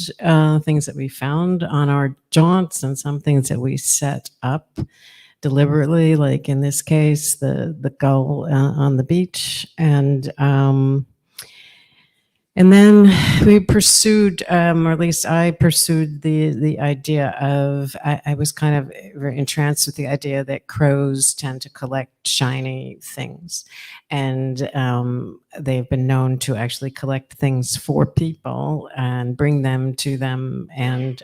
things that we found on our jaunts, and some things that we set up deliberately, like in this case, the gull on the beach. And And then we pursued, or at least I pursued the idea of, I was kind of very entranced with the idea that crows tend to collect shiny things. And they've been known to actually collect things for people and bring them to them. And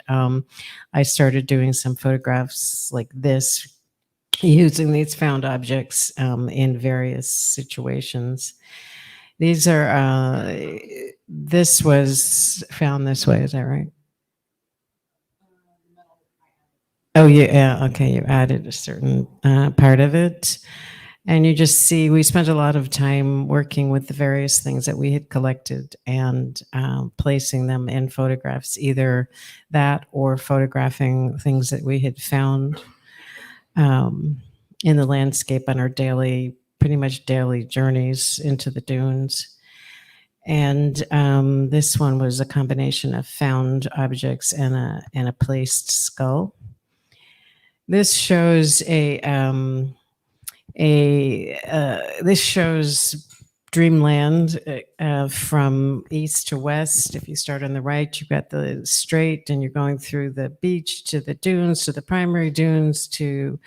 I started doing some photographs like this, using these found objects in various situations. These are, this was found this way, is that right? Oh, yeah, okay, you added a certain part of it. And you just see, we spent a lot of time working with the various things that we had collected and placing them in photographs, either that or photographing things that we had found in the landscape on our pretty much daily journeys into the dunes. And this one was a combination of found objects and a placed skull. This shows this shows Dreamland from east to west. If you start on the right, you've got the straight, and you're going through the beach to the dunes, to the primary dunes, to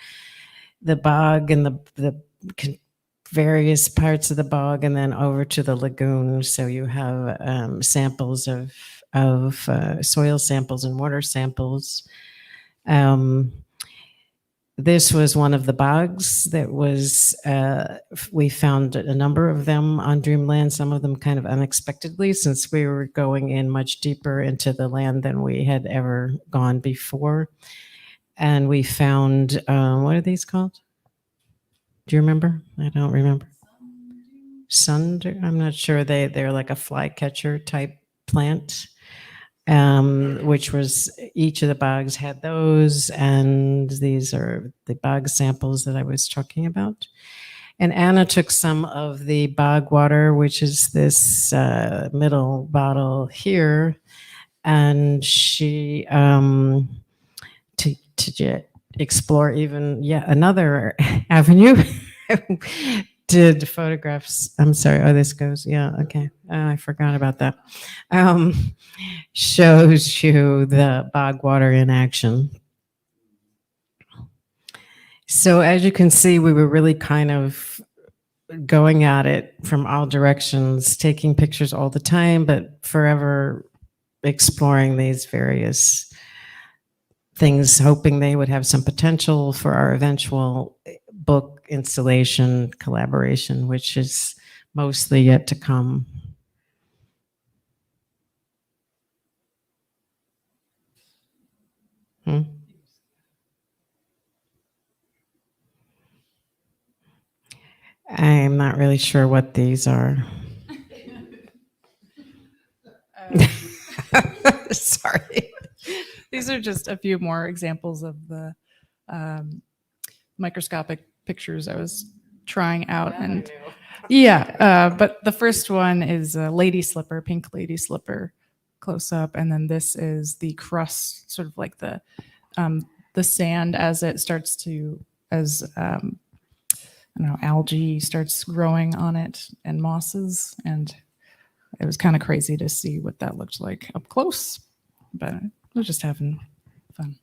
the bog and the various parts of the bog, and then over to the lagoon. So you have samples of soil samples and water samples. This was one of the bogs that was, we found a number of them on Dreamland, some of them kind of unexpectedly, since we were going in much deeper into the land than we had ever gone before. And we found, what are these called? Do you remember? I don't remember. I'm not sure. They're like a flycatcher type plant, which was, each of the bogs had those, and these are the bog samples that I was talking about. And Anna took some of the bog water, which is this middle bottle here, and she to explore even another avenue. Did photographs. I'm sorry. Oh, this goes. Yeah. Okay. I forgot about that. Shows you the bog water in action. So as you can see, we were really kind of going at it from all directions, taking pictures all the time, but forever exploring these various things, hoping they would have some potential for our eventual book installation collaboration, which is mostly yet to come. I'm not really sure what these are. Sorry. These are just a few more examples of the microscopic pictures I was trying out. And but the first one is a lady slipper, pink lady slipper, close up, and then this is the crust, sort of like the sand as it starts to, as I don't know, algae starts growing on it and mosses, and it was kind of crazy to see what that looked like up close, but we're just having fun.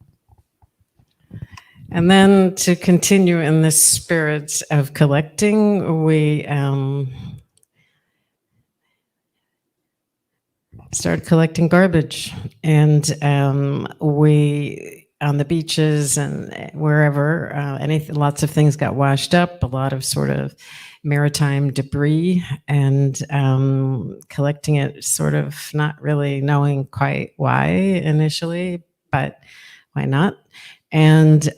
And then to continue in the spirit of collecting, we started collecting garbage, and we, on the beaches and wherever, lots of things got washed up, a lot of sort of maritime debris, and collecting it, sort of not really knowing quite why initially, but why not? And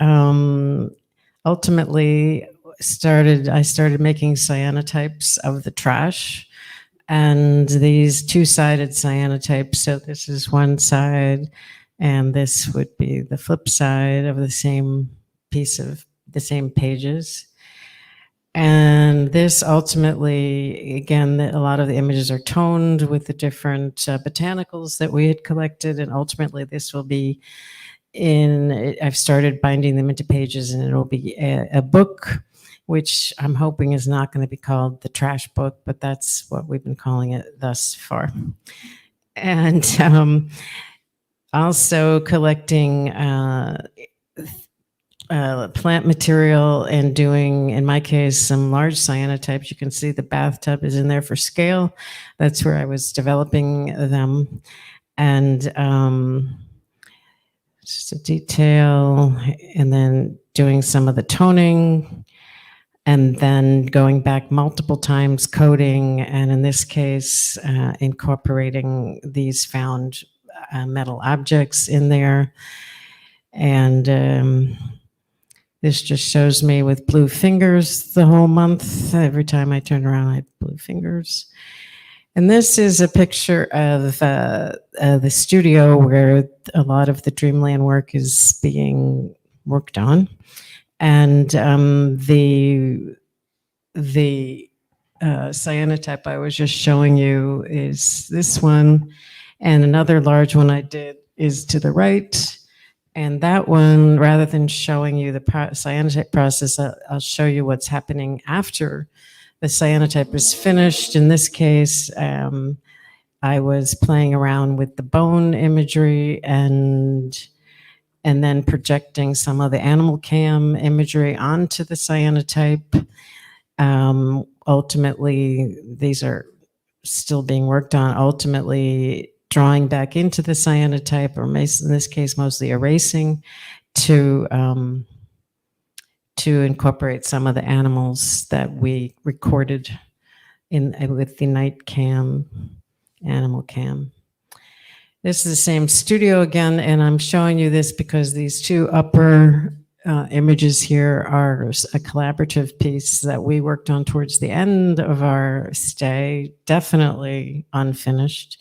ultimately I started making cyanotypes of the trash, and these two-sided cyanotypes. So this is one side, and this would be the flip side of the same piece of the same pages. And this ultimately, again, a lot of the images are toned with the different botanicals that we had collected, and ultimately this will be I've started binding them into pages, and it'll be a book which I'm hoping is not going to be called the trash book, but that's what we've been calling it thus far. And also collecting plant material and doing, in my case, some large cyanotypes. You can see the bathtub is in there for scale. That's where I was developing them. And just a detail, and then doing some of the toning, and then going back multiple times, coding, and in this case, incorporating these found metal objects in there. And this just shows me with blue fingers the whole month. Every time I turn around, I have blue fingers. And this is a picture of the studio where a lot of the Dreamland work is being worked on. And the cyanotype I was just showing you is this one. And another large one I did is to the right. And that one, rather than showing you the cyanotype process, I'll show you what's happening after the cyanotype is finished. In this case, I was playing around with the bone imagery and then projecting some of the animal cam imagery onto the cyanotype. Ultimately, these are still being worked on. Ultimately, drawing back into the cyanotype, or in this case, mostly erasing, to incorporate some of the animals that we recorded with the night cam, animal cam. This is the same studio again, and I'm showing you this because these two upper images here are a collaborative piece that we worked on towards the end of our stay, definitely unfinished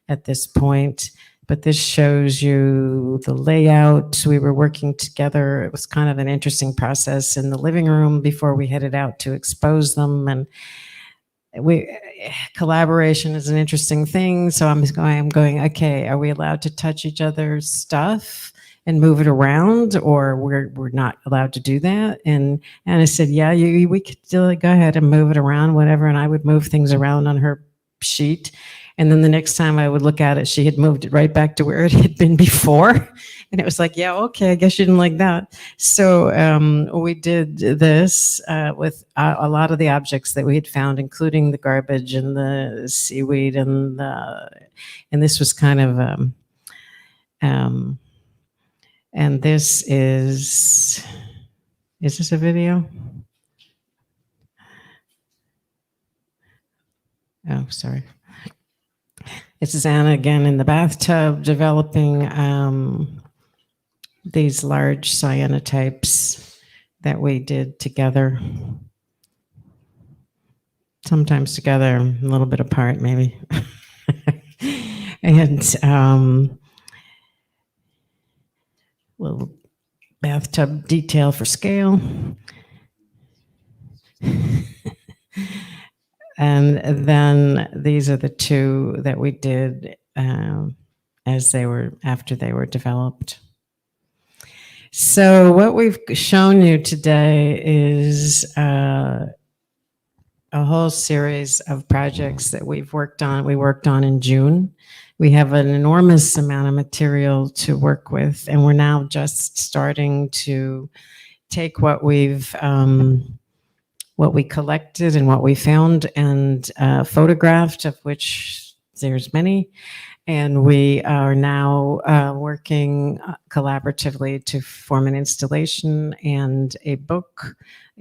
at this point. But this shows you the layout. We were working together. It was kind of an interesting process in the living room before we headed out to expose them. And collaboration is an interesting thing. So I'm going, okay, are we allowed to touch each other's stuff and move it around, or we're not allowed to do that? And Anna said, yeah, we could still go ahead and move it around, whatever. And I would move things around on her sheet. And then the next time I would look at it, she had moved it right back to where it had been before. And it was like, yeah, okay, I guess you didn't like that. So we did this with a lot of the objects that we had found, including the garbage and the seaweed. And this was kind of, and this is this a video? Oh, sorry. This is Anna again in the bathtub developing these large cyanotypes that we did together. Sometimes together, a little bit apart maybe. And little bathtub detail for scale. And then these are the two that we did after they were developed. So what we've shown you today is a whole series of projects that we've worked on. We worked on in June. We have an enormous amount of material to work with, and we're now just starting to take what we collected and what we found and photographed, of which there's many. And we are now working collaboratively to form an installation and a book,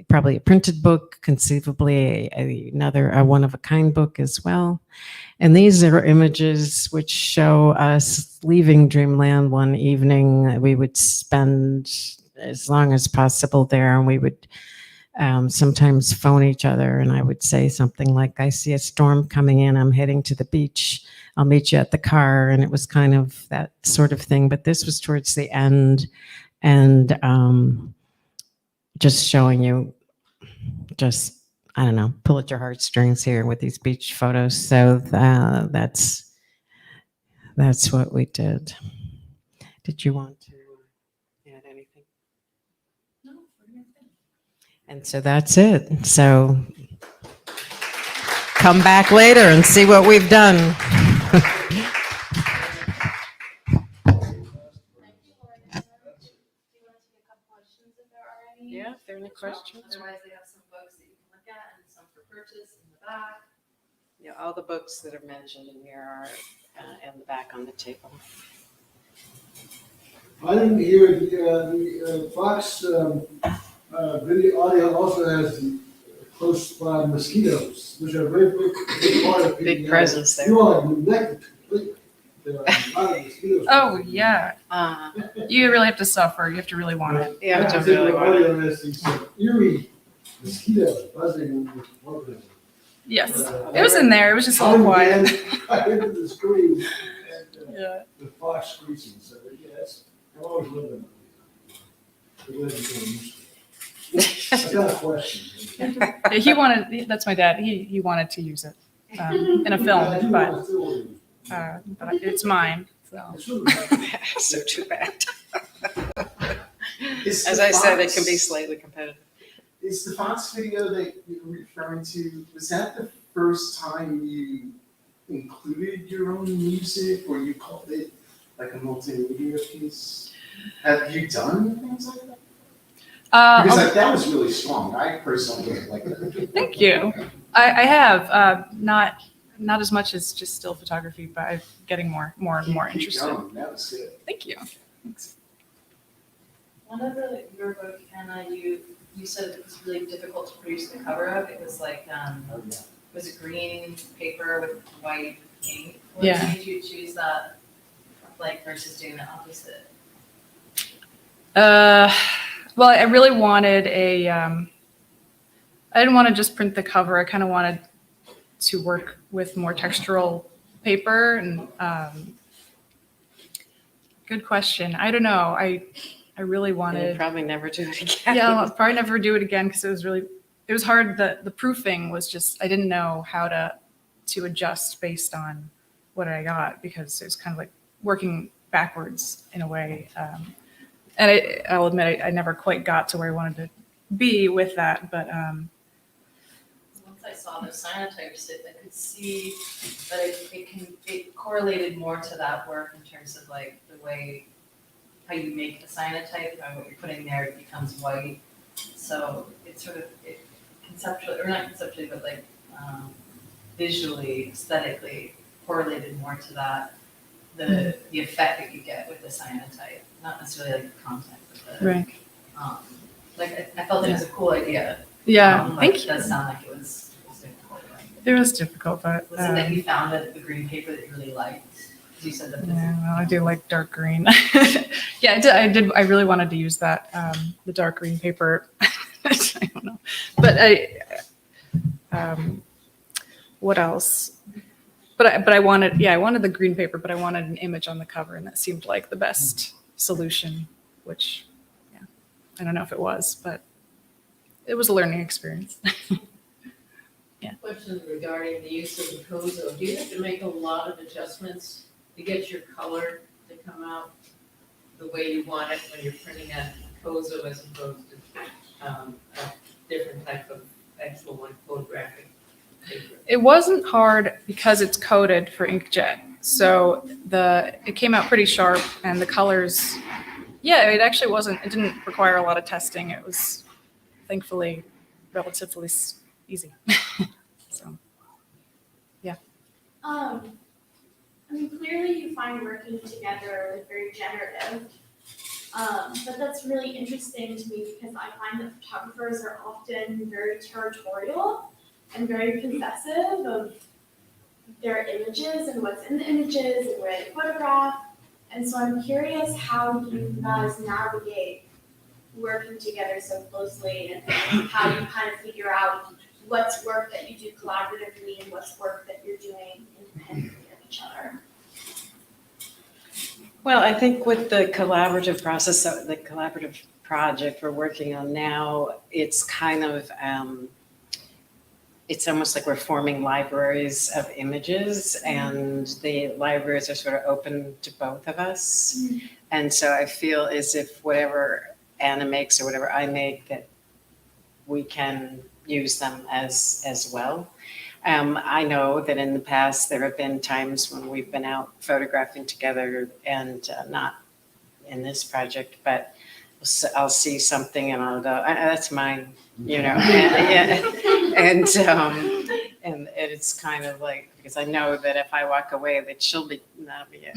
probably a printed book, conceivably another one-of-a-kind book as well. And these are images which show us leaving Dreamland one evening. We would spend as long as possible there, and we would sometimes phone each other, and I would say something like, I see a storm coming in, I'm heading to the beach, I'll meet you at the car. And it was kind of that sort of thing. But this was towards the end, and just showing you, just, I don't know, pull at your heartstrings here with these beach photos. So that's what we did. Did you want to add anything? And so that's it. So come back later and see what we've done. Yeah, if there are any questions. Otherwise, they have some books that you can look at and some for purchase in the back. Yeah, all the books that are mentioned in here are in the back on the table. I didn't hear the Fox video audio also has the close by mosquitoes, which are a very big part of Big the, presence there. You all neglected completely. There are a lot of mosquitoes. Oh, yeah. Uh, You really have to suffer. You have to really want it. You have to I think really the want it. audio has these eerie mosquitoes buzzing in the program. Yes. It was in there. It was just a little quiet. I into the screen and Yeah. the Fox screeching, so yes, I've always lived in it. I got a question. He wanted, that's my dad. He wanted to use it in a film, but it's mine. So So too bad. Is As the I said, it Fox- can be slightly competitive. Is the Fox video that you're referring to, was that the first time you included your own music or you called it like a multimedia piece? Have you done things like that? Because like, that was really strong. I personally really like that. thank you. I have not as much as just still photography, but I'm getting more and more Keep interested. going. That was good. Thank you. Thanks. One of your book, Anna, you said it was really difficult to produce the cover of. It was like, Oh, yeah. was it green paper with white ink? What Yeah. made you choose that, like, versus doing the opposite? Well, I really wanted I didn't want to just print the cover. I kind of wanted to work with more textural paper and, good question. I don't know. I really You'll wanted, probably never do it again. yeah, I'll probably never do it again because it was hard. The proofing was just, I didn't know how to adjust based on what I got because it was kind of like working backwards in a way. And I'll admit, I never quite got to where I wanted to be with that, but Once I saw the cyanotypes, I could see that it correlated more to that work in terms of like the way, how you make the cyanotype and what you're putting there, it becomes white. So it's sort of conceptually, or not conceptually, but like visually, aesthetically correlated more to that, the effect that you get with the cyanotype, not necessarily like the content, but the, right. like I felt it was a cool idea. Yeah, But thank it you. does sound like it was difficult. It was difficult, but Was it that you found the green paper that you really liked? 'Cause you said that this yeah, well, I do like dark green. Yeah, I did. I really wanted to use that, the dark green paper. I don't know, but what else? But I wanted, I wanted the green paper, but I wanted an image on the cover, and that seemed like the best solution. Which, yeah, I don't know if it was, but it was a learning experience. Question regarding the use of the Kozo. Do you have to make a lot of adjustments to get your color to come out the way you want it when you're printing a Kozo as opposed to a different type of actual like photographic paper? It wasn't hard because it's coated for inkjet. So it came out pretty sharp and the colors, yeah, it actually wasn't, it didn't require a lot of testing. It was thankfully relatively easy. So, yeah. I mean, clearly you find working together like very generative, but that's really interesting to me because I find that photographers are often very territorial and very possessive of their images and what's in the images and where they photograph. And so I'm curious how you guys navigate working together so closely and how you kind of figure out what's work that you do collaboratively and what's work that you're doing independently of each other. Well, I think with the collaborative process, so the collaborative project we're working on now, it's kind of, it's almost like we're forming libraries of images and the libraries are sort of open to both of us. And so I feel as if whatever Anna makes or whatever I make, that we can use them as well. I know that in the past, there have been times when we've been out photographing together and not in this project, but I'll see something and I'll go, that's mine, you know. And it's kind of like, because I know that if I walk away, that that'll be it.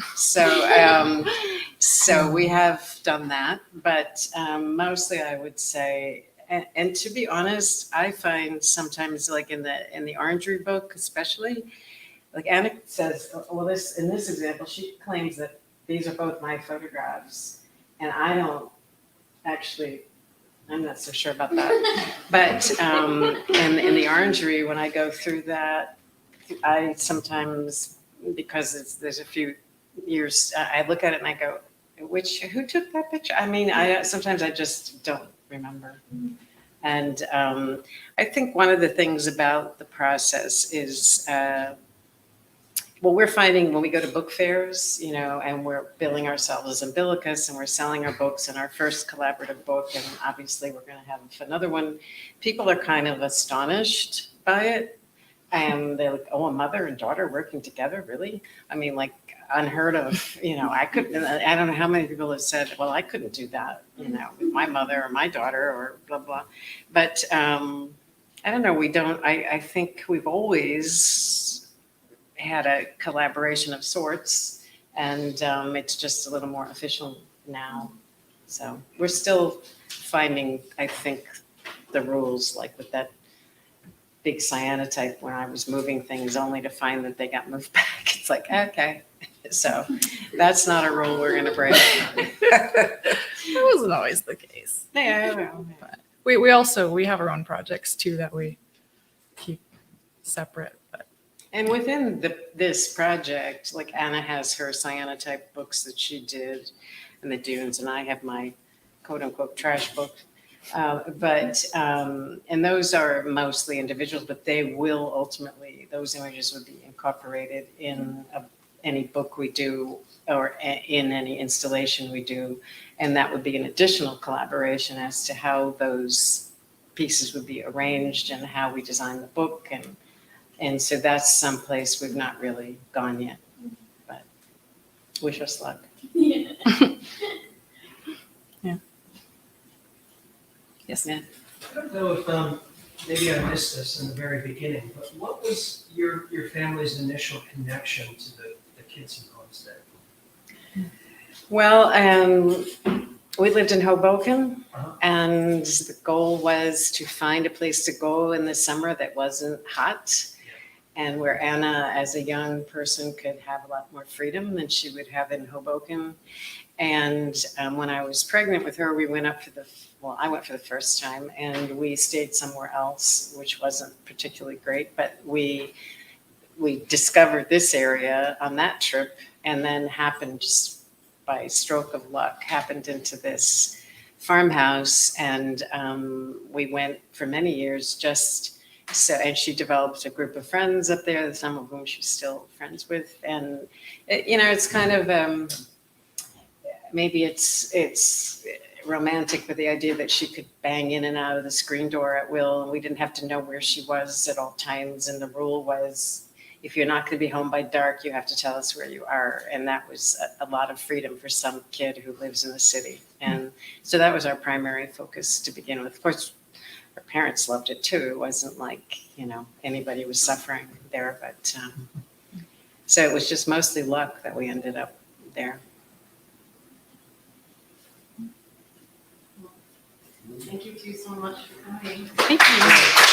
So we have done that, but mostly I would say, and to be honest, I find sometimes like in the Orangery book, especially, like Anna says, well, in this example, she claims that these are both my photographs, and I don't actually, I'm not so sure about that. But in the Orangery, when I go through that, I sometimes, because there's a few years, I look at it and I go, who took that picture? I mean, sometimes I just don't remember. And I think one of the things about the process is, well, we're finding when we go to book fairs, you know, and we're billing ourselves as Umbilicus and we're selling our books and our first collaborative book, and obviously we're going to have another one, people are kind of astonished by it. And they're like, oh, a mother and daughter working together, really? I mean, like, unheard of, you know. I don't know how many people have said, well, I couldn't do that, you know, with my mother or my daughter or blah, blah. But I don't know, I think we've always had a collaboration of sorts, and it's just a little more official now. So we're still finding, I think, the rules, like with that big cyanotype when I was moving things only to find that they got moved back. It's like, okay. So that's not a rule we're going to break. That wasn't always the case. Yeah, well, But we have our own projects too that we keep separate. But and within this project, like Anna has her cyanotype books that she did in the dunes, and I have my quote unquote trash book. And those are mostly individuals, but they will ultimately, those images would be incorporated in any book we do or in any installation we do. And that would be an additional collaboration as to how those pieces would be arranged and how we design the book. And so that's someplace we've not really gone yet, but wish us luck. Yeah. yes. Yeah. I don't know if maybe I missed this in the very beginning, but what was your family's initial connection to the kids in Homestead? Well, we lived in Hoboken, Uh-huh. and the goal was to find a place to go in the summer that wasn't hot, and where Anna, as a young person, could have a lot more freedom than she would have in Hoboken. And when I was pregnant with her, we went up I went for the first time, and we stayed somewhere else, which wasn't particularly great, but we discovered this area on that trip, and then happened just by stroke of luck, happened into this farmhouse, and we went for many years and she developed a group of friends up there, some of whom she's still friends with, and it's kind of maybe it's romantic with the idea that she could bang in and out of the screen door at will, and we didn't have to know where she was at all times, and the rule was, if you're not going to be home by dark, you have to tell us where you are. And that was a lot of freedom for some kid who lives in the city. And so that was our primary focus to begin with. Of course, our parents loved it too. It wasn't like, anybody was suffering there. But so it was just mostly luck that we ended up there. Thank you two so much for coming. Thank you.